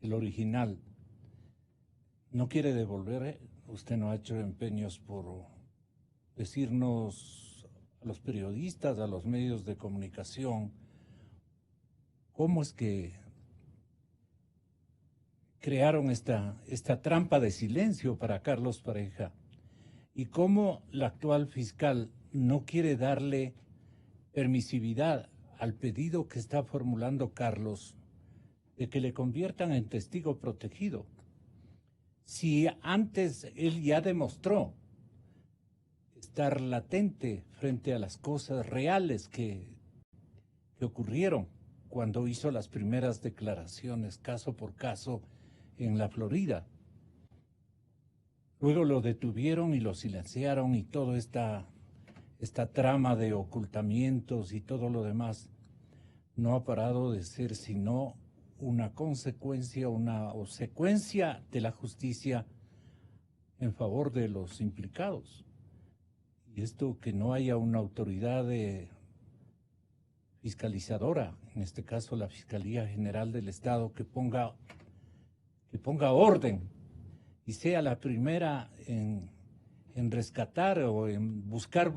el original, no quiere devolver. Usted no ha hecho empeños por decirnos a los periodistas, a los medios de comunicación, cómo es que crearon esta trampa de silencio para Carlos Pareja y cómo la actual fiscal no quiere darle permisividad al pedido que está formulando Carlos de que le conviertan en testigo protegido. Si antes él ya demostró estar latente frente a las cosas reales que ocurrieron cuando hizo las primeras declaraciones caso por caso en la Florida. Luego lo detuvieron y lo silenciaron y toda esta trama de ocultamientos y todo lo demás. no ha parado de ser sino una consecuencia, o secuencia de la justicia en favor de los implicados. Y esto que no haya una autoridad fiscalizadora, en este caso la Fiscalía General del Estado, que ponga orden y sea la primera en rescatar o en buscar,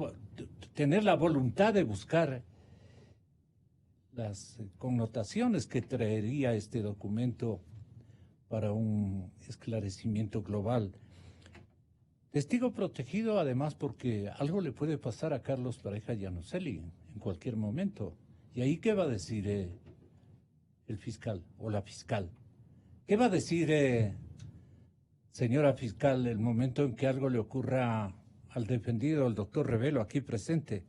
tener la voluntad de buscar las connotaciones que traería este documento para un esclarecimiento global. Testigo protegido, además, porque algo le puede pasar a Carlos Pareja Yanuseli en cualquier momento. ¿Y ahí qué va a decir el fiscal o la fiscal? ¿Qué va a decir, señora fiscal, el momento en que algo le ocurra al defendido, al doctor Revelo, aquí presente?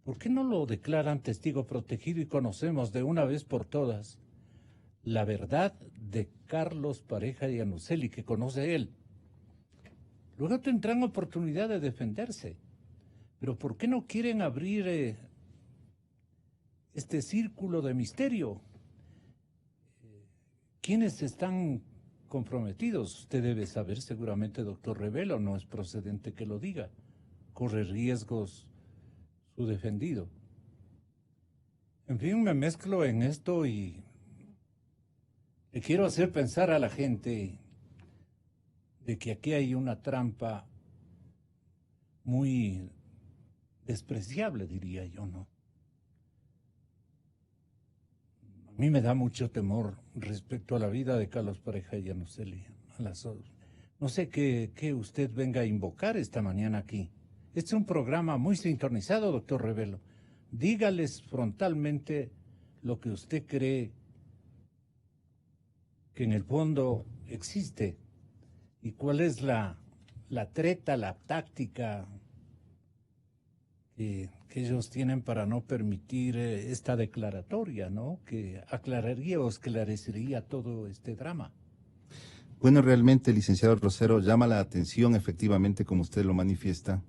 ¿Por qué no lo declaran testigo protegido y conocemos de una vez por todas la verdad de Carlos Pareja Yanuseli, que conoce él? Luego tendrán oportunidad de defenderse. Pero ¿por qué no quieren abrir este círculo de misterio? ¿Quiénes están comprometidos? Usted debe saber seguramente, doctor Revelo, no es procedente que lo diga. Corre riesgos su defendido. En fin, me mezclo en esto y le quiero hacer pensar a la gente de que aquí hay una trampa muy despreciable, diría yo, ¿no? A mí me da mucho temor respecto a la vida de Carlos Pareja Yanuseli. No sé qué usted venga a invocar esta mañana aquí. Este es un programa muy sintonizado, doctor Revelo. Dígales frontalmente lo que usted cree que en el fondo existe y cuál es la treta, la táctica que ellos tienen para no permitir esta declaratoria, ¿no? Que aclararía o esclarecería todo este drama. Bueno, realmente, licenciado Rosero, llama la atención, efectivamente, como usted lo manifiesta,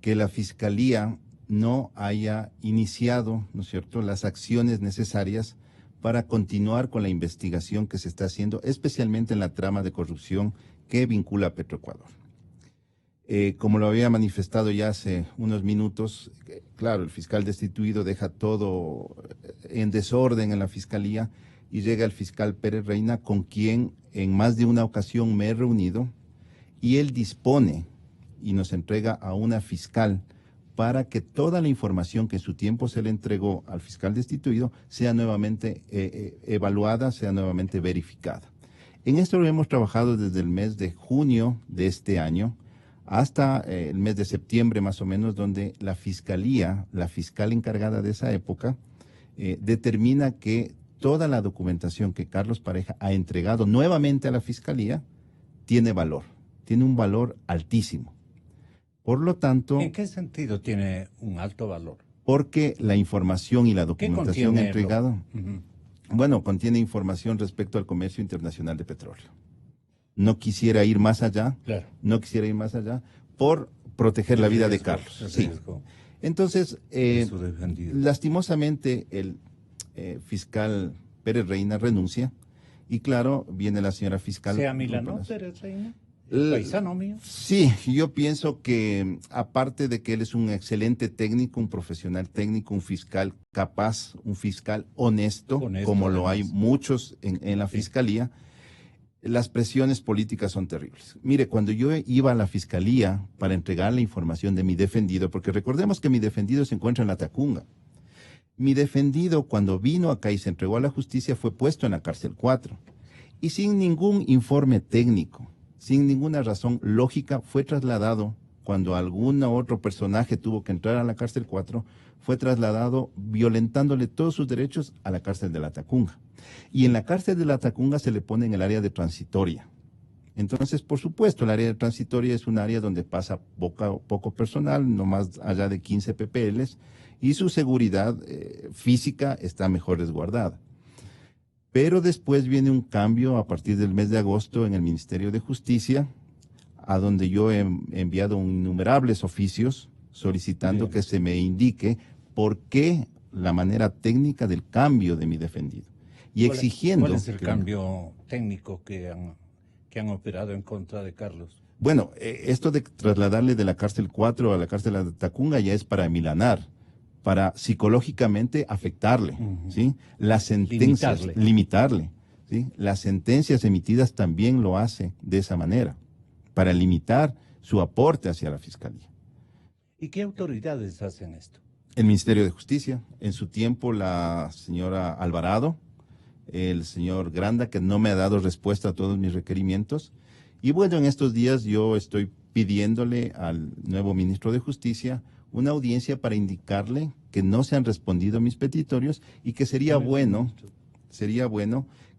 que la Fiscalía no haya iniciado, ¿no es cierto?, las acciones necesarias para continuar con la investigación que se está haciendo, especialmente en la trama de corrupción que vincula a Petroecuador. Como lo había manifestado ya hace unos minutos, claro, el fiscal destituido deja todo en desorden en la Fiscalía y llega el fiscal Pérez Reina, con quien en más de una ocasión me he reunido, y él dispone y nos entrega a una fiscal para que toda la información que en su tiempo se le entregó al fiscal destituido sea nuevamente evaluada, sea nuevamente verificada. En esto lo hemos trabajado desde el mes de junio de este año hasta el mes de septiembre más o menos, donde la Fiscalía, la fiscal encargada de esa época, determina que toda la documentación que Carlos Pareja ha entregado nuevamente a la Fiscalía tiene valor, tiene un valor altísimo. Por lo tanto... ¿En qué sentido tiene un alto valor? Porque la información y la documentación entregada, bueno, contiene información respecto al comercio internacional de petróleo. No quisiera ir más allá, claro. No quisiera ir más allá por proteger la vida de Carlos. Sí. Entonces, lastimosamente, el fiscal Pérez Reina renuncia y claro, viene la señora fiscal... ¿Sea Milano Pérez Reina? ¿Paisano mío? Sí, yo pienso que aparte de que él es un excelente técnico, un profesional técnico, un fiscal capaz, un fiscal honesto como lo hay muchos en la Fiscalía, las presiones políticas son terribles. Mire, cuando yo iba a la Fiscalía para entregar la información de mi defendido, porque recordemos que mi defendido se encuentra en la Tacunga, mi defendido cuando vino acá y se entregó a la justicia fue puesto en la cárcel 4 y sin ningún informe técnico, sin ninguna razón lógica, fue trasladado, cuando algún otro personaje tuvo que entrar a la cárcel 4, fue trasladado violentándole todos sus derechos a la cárcel de la Tacunga. Y en la cárcel de la Tacunga se le pone en el área de transitoria. Entonces, por supuesto, el área de transitoria es un área donde pasa poco personal, no más allá de 15 ppls, y su seguridad física está mejor resguardada. Pero después viene un cambio a partir del mes de agosto en el Ministerio de Justicia, a donde yo he enviado innumerables oficios solicitando que se me indique por qué la manera técnica del cambio de mi defendido. Y exigiendo... ¿Cuál es el cambio técnico que han operado en contra de Carlos? Bueno, esto de trasladarle de la cárcel 4 a la cárcel de Tacunga ya es para amilanar, para psicológicamente afectarle, ¿sí? Las sentencias, limitarle, ¿sí? Las sentencias emitidas también lo hace de esa manera, para limitar su aporte hacia la Fiscalía. ¿Y qué autoridades hacen esto? El Ministerio de Justicia, en su tiempo la señora Alvarado, el señor Granda, que no me ha dado respuesta a todos mis requerimientos. Y bueno, en estos días yo estoy pidiéndole al nuevo ministro de Justicia una audiencia para indicarle que no se han respondido mis petitorios y que sería bueno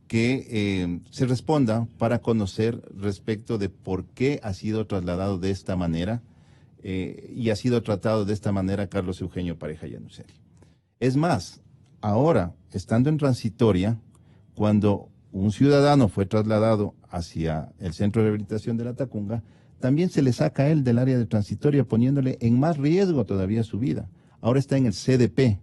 que se responda para conocer respecto de por qué ha sido trasladado de esta manera y ha sido tratado de esta manera Carlos Eugenio Pareja Yanuseli. Es más, ahora, estando en transitoria, cuando un ciudadano fue trasladado hacia el Centro de Rehabilitación de la Tacunga, también se le saca a él del área de transitoria, poniéndole en más riesgo todavía su vida. Ahora está en el CDP,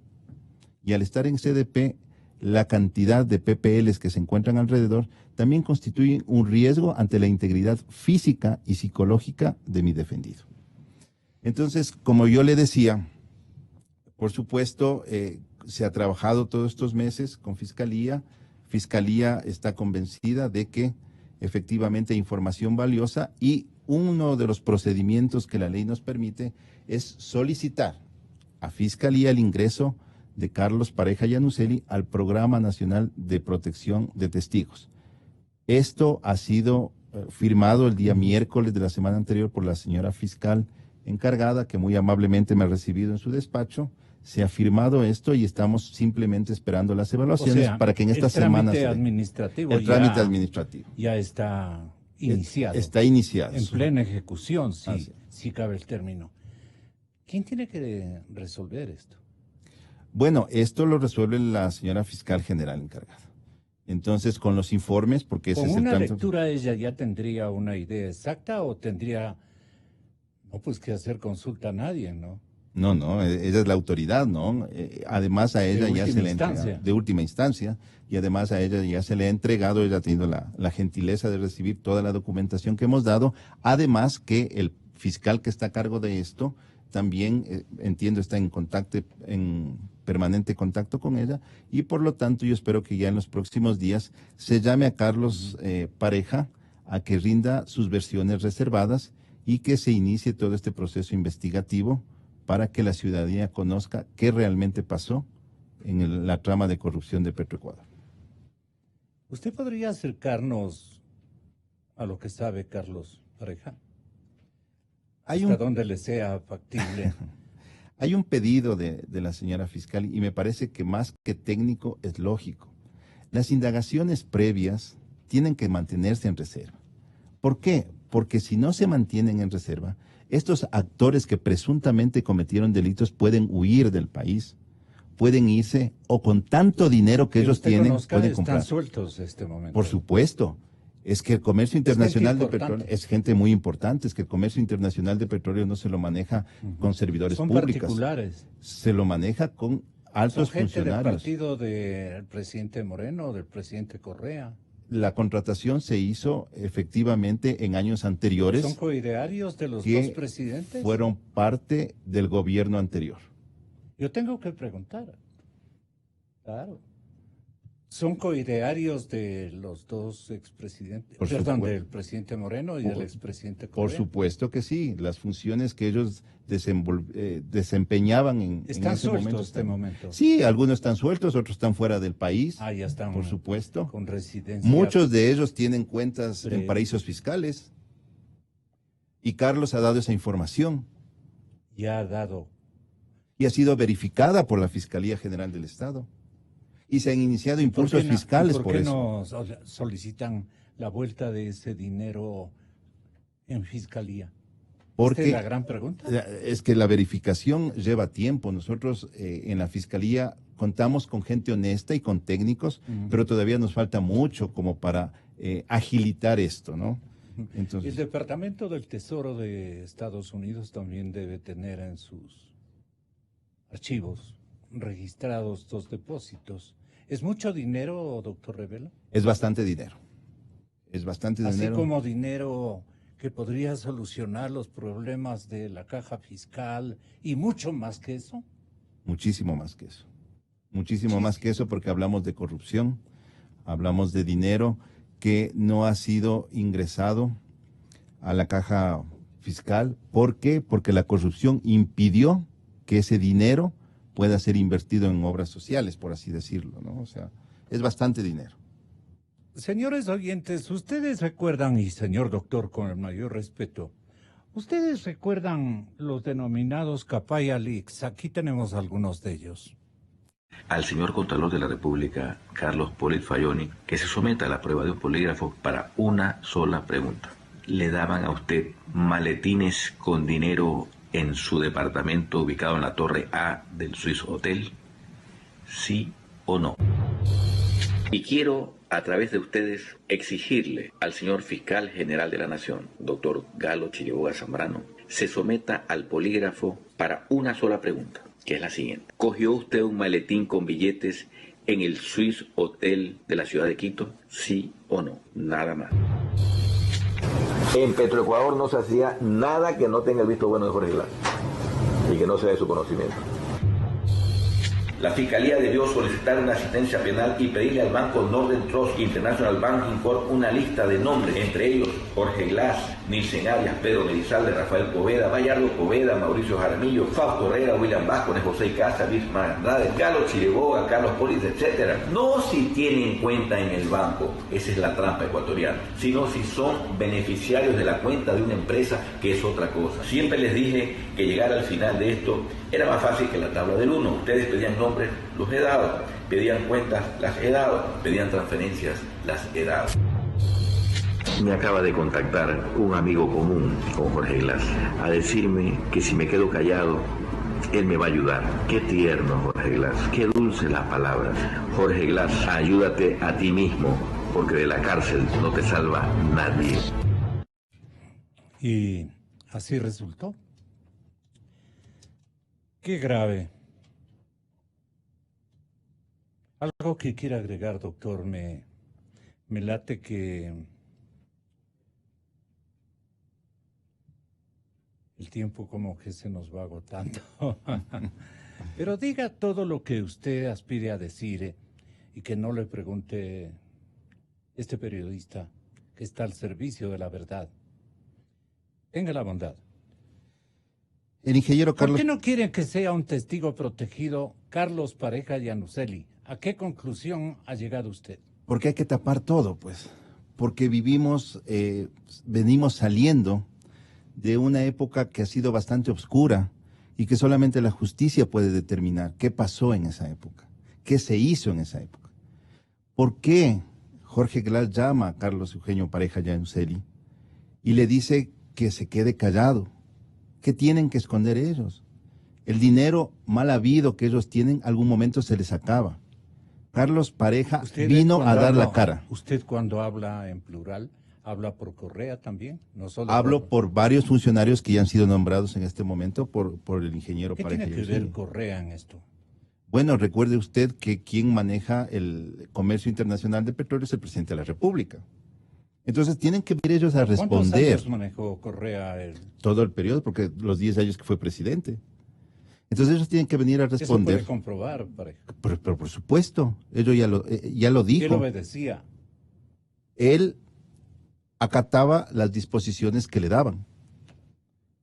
y al estar en CDP, la cantidad de PPLs que se encuentran alrededor también constituyen un riesgo ante la integridad física y psicológica de mi defendido. Entonces, como yo le decía, por supuesto, se ha trabajado todos estos meses con Fiscalía. Fiscalía está convencida de que efectivamente hay información valiosa y uno de los procedimientos que la ley nos permite es solicitar a Fiscalía el ingreso de Carlos Pareja Yanuseli al Programa Nacional de Protección de Testigos. Esto ha sido firmado el día miércoles de la semana anterior por la señora fiscal encargada, que muy amablemente me ha recibido en su despacho. Se ha firmado esto y estamos simplemente esperando las evaluaciones para que en esta semana... El trámite administrativo ya está iniciado. Está iniciado. En plena ejecución, si cabe el término. ¿Quién tiene que resolver esto? Bueno, esto lo resuelve la señora fiscal general encargada. Entonces, con los informes, porque ese es el ¿Con una lectura ella ya tendría una idea exacta o tendría, que hacer consulta a nadie, ¿no? No, ella es la autoridad, ¿no? Además a ella ya se le ha entregado, de última instancia, y además a ella ya se le ha entregado, ella ha tenido la gentileza de recibir toda la documentación que hemos dado, además que el fiscal que está a cargo de esto también, entiendo, está en permanente contacto con ella, y por lo tanto yo espero que ya en los próximos días se llame a Carlos Pareja a que rinda sus versiones reservadas y que se inicie todo este proceso investigativo para que la ciudadanía conozca qué realmente pasó en la trama de corrupción de Petroecuador. ¿Usted podría acercarnos a lo que sabe Carlos Pareja? ¿Hasta dónde le sea factible? Hay un pedido de la señora fiscal y me parece que más que técnico es lógico. Las indagaciones previas tienen que mantenerse en reserva. ¿Por qué? Porque si no se mantienen en reserva, estos actores que presuntamente cometieron delitos pueden huir del país, pueden irse o con tanto dinero que ellos tienen pueden comprar. Están sueltos en este momento. Por supuesto. Es que el comercio internacional de petróleo es gente muy importante, es que el comercio internacional de petróleo no se lo maneja con servidores públicos. Son particulares. Se lo maneja con altos funcionarios. ¿Son gente del partido del presidente Moreno o del presidente Correa? La contratación se hizo efectivamente en años anteriores. ¿Son coidearios de los dos presidentes? Fueron parte del gobierno anterior. Yo tengo que preguntar. Claro. ¿Son coidearios de los dos expresidentes? Perdón, del presidente Moreno y del expresidente Correa. Por supuesto que sí. Las funciones que ellos desempeñaban en ese momento. Sí, algunos están sueltos, otros están fuera del país. Ya están. Por supuesto. Con residencia. Muchos de ellos tienen cuentas en paraísos fiscales. Y Carlos ha dado esa información. Ya ha dado. Y ha sido verificada por la Fiscalía General del Estado. Y se han iniciado impulsos fiscales por eso. ¿Por qué no solicitan la vuelta de ese dinero en Fiscalía? Porque ¿Esta es la gran pregunta? Es que la verificación lleva tiempo. Nosotros en la Fiscalía contamos con gente honesta y con técnicos, pero todavía nos falta mucho como para agilitar esto, ¿no? Entonces, el Departamento del Tesoro de Estados Unidos también debe tener en sus archivos registrados estos depósitos. ¿Es mucho dinero, doctor Revelo? Es bastante dinero. Es bastante dinero. Así como dinero que podría solucionar los problemas de la caja fiscal y mucho más que eso. Muchísimo más que eso. Muchísimo más que eso, porque hablamos de corrupción, hablamos de dinero que no ha sido ingresado a la caja fiscal. ¿Por qué? Porque la corrupción impidió que ese dinero pueda ser invertido en obras sociales, por así decirlo, ¿no? O sea, es bastante dinero. Señores oyentes, ustedes recuerdan, y señor doctor, con el mayor respeto, ustedes recuerdan los denominados Capaya Leaks. Aquí tenemos algunos de ellos. Al señor Contralor de la República, Carlos Polit Fayoni, que se someta a la prueba de un polígrafo para una sola pregunta. ¿Le daban a usted maletines con dinero en su departamento ubicado en la Torre A del Swiss Hotel? ¿Sí o no? Y quiero, a través de ustedes, exigirle al señor Fiscal General de la Nación, doctor Galo Chiriboga Zambrano, se someta al polígrafo para una sola pregunta, que es la siguiente. ¿Cogió usted un maletín con billetes en el Swiss Hotel de la ciudad de Quito? ¿Sí o no? Nada más. En Petroecuador no se hacía nada que no tenga el visto bueno de Jorge Glass y que no sea de su conocimiento. La Fiscalía debió solicitar una asistencia penal y pedirle al banco Northern Trust International Banking Corp una lista de nombres, entre ellos Jorge Glass, Nielsen Arias, Pedro Merizalde, Rafael Poveda, Bayardo Poveda, Mauricio Jaramillo, Fausto Herrera, William Vázquez, José Casa, Bismarck Andrade, Galo Chiriboga, Carlos Polis, etc. No si tienen cuenta en el banco, esa es la trampa ecuatoriana, sino si son beneficiarios de la cuenta de una empresa, que es otra cosa. Siempre les dije que llegar al final de esto era más fácil que la tabla del 1. Ustedes pedían nombres, los he dado. Pedían cuentas, las he dado. Pedían transferencias, las he dado. Me acaba de contactar un amigo común con Jorge Glass a decirme que si me quedo callado, él me va a ayudar. Qué tierno, Jorge Glass. Qué dulces las palabras. Jorge Glass, ayúdate a ti mismo, porque de la cárcel no te salva nadie. Y así resultó. Qué grave. Algo que quiera agregar, doctor, me late que el tiempo como que se nos va agotando. Pero diga todo lo que usted aspire a decir y que no le pregunte este periodista que está al servicio de la verdad. Tenga la bondad. El ingeniero Carlos... ¿Por qué no quieren que sea un testigo protegido Carlos Pareja Yanuseli? ¿A qué conclusión ha llegado usted? Porque hay que tapar todo, pues. Porque venimos saliendo de una época que ha sido bastante oscura y que solamente la justicia puede determinar qué pasó en esa época, qué se hizo en esa época. ¿Por qué Jorge Glass llama a Carlos Eugenio Pareja Yanuseli y le dice que se quede callado? ¿Qué tienen que esconder ellos? El dinero mal habido que ellos tienen, algún momento se les acaba. Carlos Pareja vino a dar la cara. ¿Usted cuando habla en plural, habla por Correa también? No solo Hablo por varios funcionarios que ya han sido nombrados en este momento por el ingeniero Pareja. ¿Qué tiene que ver Correa en esto? Bueno, recuerde usted que quien maneja el comercio internacional de petróleo es el presidente de la República. Entonces tienen que ir ellos a responder. ¿Cuántos años manejó Correa? Todo el periodo, porque los 10 años que fue presidente. Entonces ellos tienen que venir a responder. Eso puede comprobar, Pareja. Pero por supuesto, ellos ya lo dijo. ¿Qué le obedecía? Él acataba las disposiciones que le daban,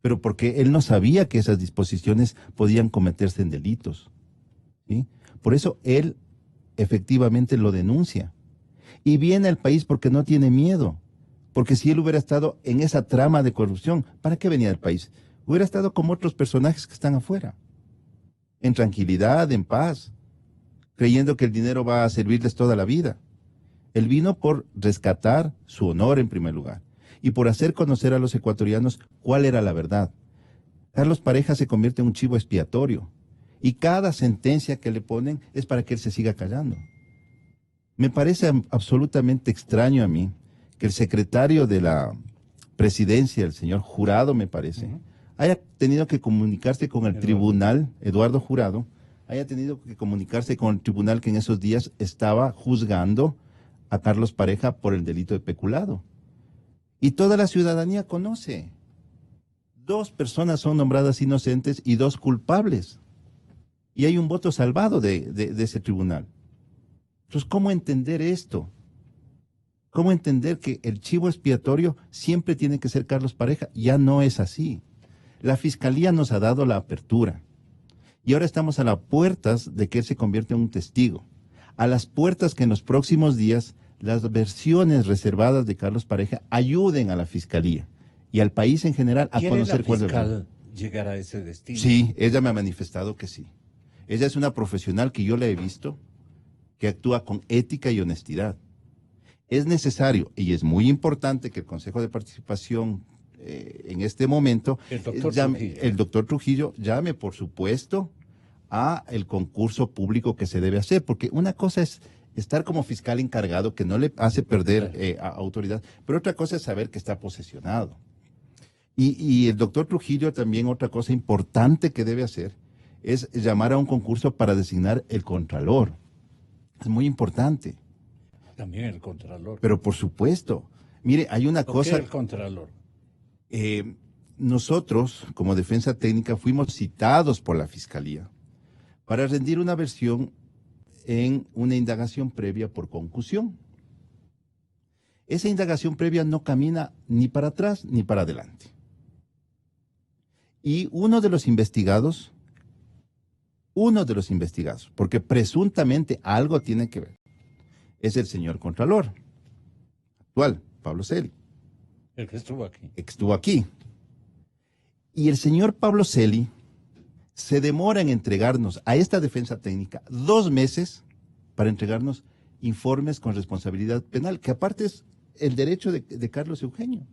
pero porque él no sabía que esas disposiciones podían cometerse en delitos, ¿sí? Por eso él efectivamente lo denuncia. Y viene al país porque no tiene miedo. Porque si él hubiera estado en esa trama de corrupción, ¿para qué venía al país? Hubiera estado como otros personajes que están afuera. En tranquilidad, en paz, creyendo que el dinero va a servirles toda la vida. Él vino por rescatar su honor en primer lugar y por hacer conocer a los ecuatorianos cuál era la verdad. Carlos Pareja se convierte en un chivo expiatorio y cada sentencia que le ponen es para que él se siga callando. Me parece absolutamente extraño a mí que el secretario de la presidencia, el señor Jurado, me parece, haya tenido que comunicarse con el tribunal, Eduardo Jurado, haya tenido que comunicarse con el tribunal que en esos días estaba juzgando a Carlos Pareja por el delito de peculado. Y toda la ciudadanía conoce. 2 personas son nombradas inocentes y 2 culpables. Y hay un voto salvado de ese tribunal. Entonces, ¿cómo entender esto? ¿Cómo entender que el chivo expiatorio siempre tiene que ser Carlos Pareja? Ya no es así. La Fiscalía nos ha dado la apertura. Y ahora estamos a las puertas de que él se convierta en un testigo. A las puertas que en los próximos días las versiones reservadas de Carlos Pareja ayuden a la Fiscalía y al país en general a conocer cuál es el fiscal llegar a ese destino? Sí, ella me ha manifestado que sí. Ella es una profesional que yo la he visto, que actúa con ética y honestidad. Es necesario y es muy importante que el Consejo de Participación en este momento, el doctor Trujillo llame, por supuesto, a el concurso público que se debe hacer, porque una cosa es estar como fiscal encargado, que no le hace perder autoridad, pero otra cosa es saber que está posesionado. Y el doctor Trujillo también, otra cosa importante que debe hacer es llamar a un concurso para designar el contralor. Es muy importante. También el contralor. Pero por supuesto, mire, hay una cosa. ¿Qué es el contralor? Nosotros, como defensa técnica, fuimos citados por la Fiscalía para rendir una versión en una indagación previa por concusión. Esa indagación previa no camina ni para atrás ni para adelante. Y uno de los investigados, porque presuntamente algo tiene que ver, es el señor Contralor actual, Pablo Celi. El que estuvo aquí. Estuvo aquí. Y el señor Pablo Celi se demora en entregarnos a esta defensa técnica 2 meses para entregarnos informes con responsabilidad penal, que aparte es el derecho de Carlos Eugenio.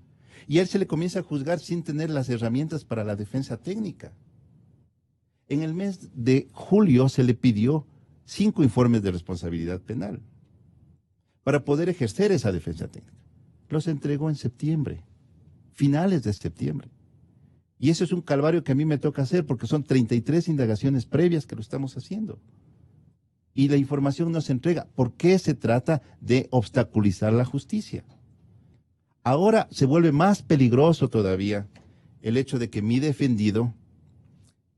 Y a él se le comienza a juzgar sin tener las herramientas para la defensa técnica. En el mes de julio se le pidió 5 informes de responsabilidad penal para poder ejercer esa defensa técnica. Los entregó en septiembre, finales de septiembre. Y eso es un calvario que a mí me toca hacer porque son 33 indagaciones previas que lo estamos haciendo. Y la información no se entrega. ¿Por qué se trata de obstaculizar la justicia? Ahora se vuelve más peligroso todavía el hecho de que mi defendido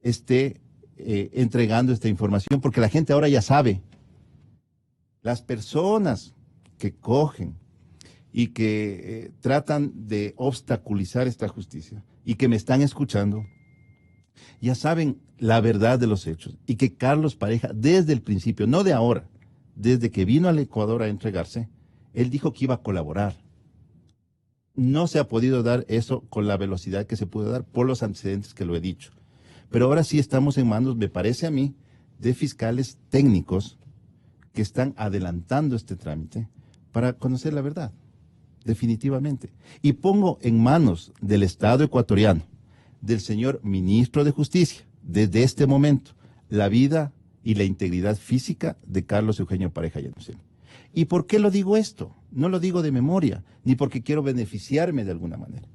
esté entregando esta información, porque la gente ahora ya sabe. Las personas que cogen y que tratan de obstaculizar esta justicia y que me están escuchando, ya saben la verdad de los hechos y que Carlos Pareja, desde el principio, no de ahora, desde que vino al Ecuador a entregarse, él dijo que iba a colaborar. No se ha podido dar eso con la velocidad que se pudo dar por los antecedentes que lo he dicho. Pero ahora sí estamos en manos, me parece a mí, de fiscales técnicos que están adelantando este trámite para conocer la verdad, definitivamente. Y pongo en manos del Estado ecuatoriano, del señor ministro de Justicia, desde este momento, la vida y la integridad física de Carlos Eugenio Pareja Llanuceni. ¿Y por qué lo digo esto? No lo digo de memoria, ni porque quiero beneficiarme de alguna manera.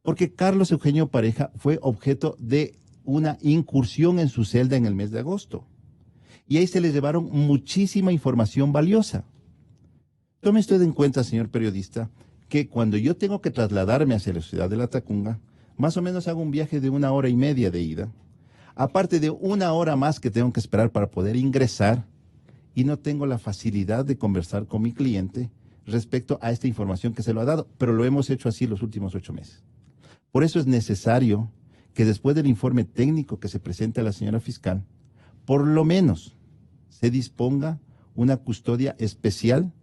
Porque Carlos Eugenio Pareja fue objeto de una incursión en su celda en el mes de agosto. Y ahí se le llevaron muchísima información valiosa. Tome usted en cuenta, señor periodista, que cuando yo tengo que trasladarme hacia la ciudad de La Tacunga, más o menos hago un viaje de 1 hora y media de ida, aparte de 1 hora más que tengo que esperar para poder ingresar, y no tengo la facilidad de conversar con mi cliente respecto a esta información que se lo ha dado, pero lo hemos hecho así los últimos 8 meses. Por eso es necesario que después del informe técnico que se presente a la señora fiscal, por lo menos se disponga una custodia especial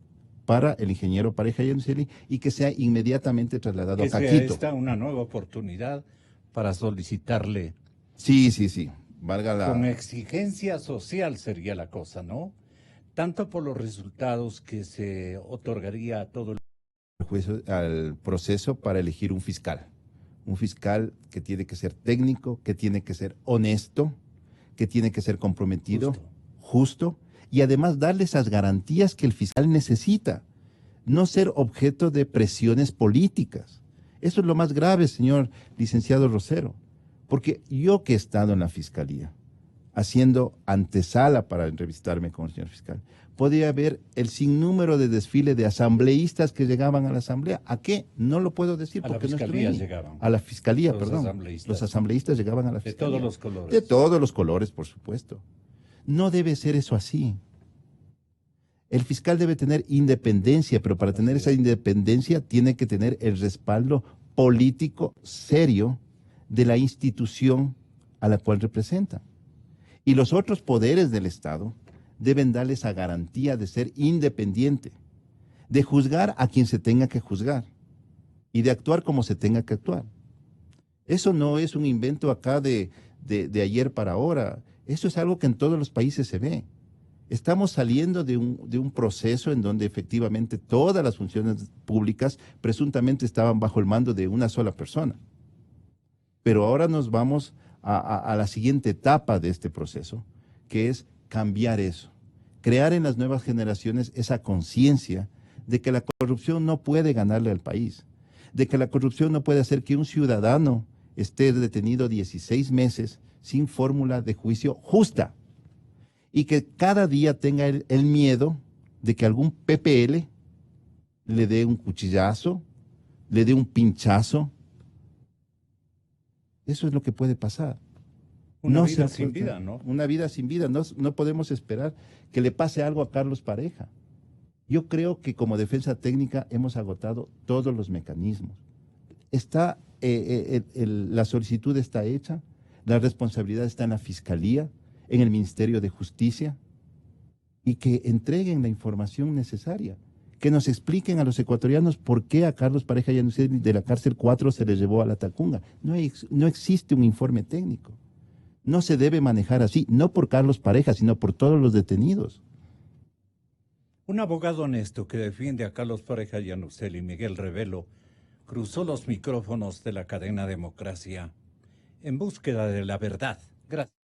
para el ingeniero Pareja Llanuceni y que sea inmediatamente trasladado a Quito. Que sea esta una nueva oportunidad para solicitarle. Sí. Valga la... Con exigencia social sería la cosa, ¿no? Tanto por los resultados que se otorgaría a todo el juicio, al proceso para elegir un fiscal que tiene que ser técnico, que tiene que ser honesto, que tiene que ser comprometido, justo, y además darle esas garantías que el fiscal necesita, no ser objeto de presiones políticas. Eso es lo más grave, señor licenciado Rosero, porque yo que he estado en la fiscalía, haciendo antesala para entrevistarme con el señor fiscal. Podía haber el sinnúmero de desfile de asambleístas que llegaban a la asamblea. ¿A qué? No lo puedo decir porque no estuve ahí. Llegaban. A la fiscalía, Los perdón. asambleístas. Los asambleístas llegaban a la fiscalía. De todos los colores. De todos los colores, por supuesto. No debe ser eso así. El fiscal debe tener independencia, pero para tener esa independencia tiene que tener el respaldo político serio de la institución a la cual representa. Y los otros poderes del Estado deben darle esa garantía de ser independiente, de juzgar a quien se tenga que juzgar y de actuar como se tenga que actuar. Eso no es un invento acá de ayer para ahora. Eso es algo que en todos los países se ve. Estamos saliendo de un proceso en donde efectivamente todas las funciones públicas presuntamente estaban bajo el mando de una sola persona. Pero ahora nos vamos a la siguiente etapa de este proceso, que es cambiar eso, crear en las nuevas generaciones esa conciencia de que la corrupción no puede ganarle al país, de que la corrupción no puede hacer que un ciudadano esté detenido 16 meses sin fórmula de juicio justa y que cada día tenga el miedo de que algún PPL le dé un cuchillazo, le dé un pinchazo. Eso es lo que puede pasar. Una vida sin vida, ¿no? Una vida sin vida. No podemos esperar que le pase algo a Carlos Pareja. Yo creo que como defensa técnica hemos agotado todos los mecanismos. La solicitud está hecha, la responsabilidad está en la Fiscalía, en el Ministerio de Justicia, y que entreguen la información necesaria, que nos expliquen a los ecuatorianos por qué a Carlos Pareja Llanuselli de la cárcel 4 se le llevó a la Tacunga. No existe un informe técnico. No se debe manejar así, no por Carlos Pareja, sino por todos los detenidos. Un abogado honesto que defiende a Carlos Pareja Llanuselli, Miguel Revelo, cruzó los micrófonos de la cadena Democracia en búsqueda de la verdad. Gracias.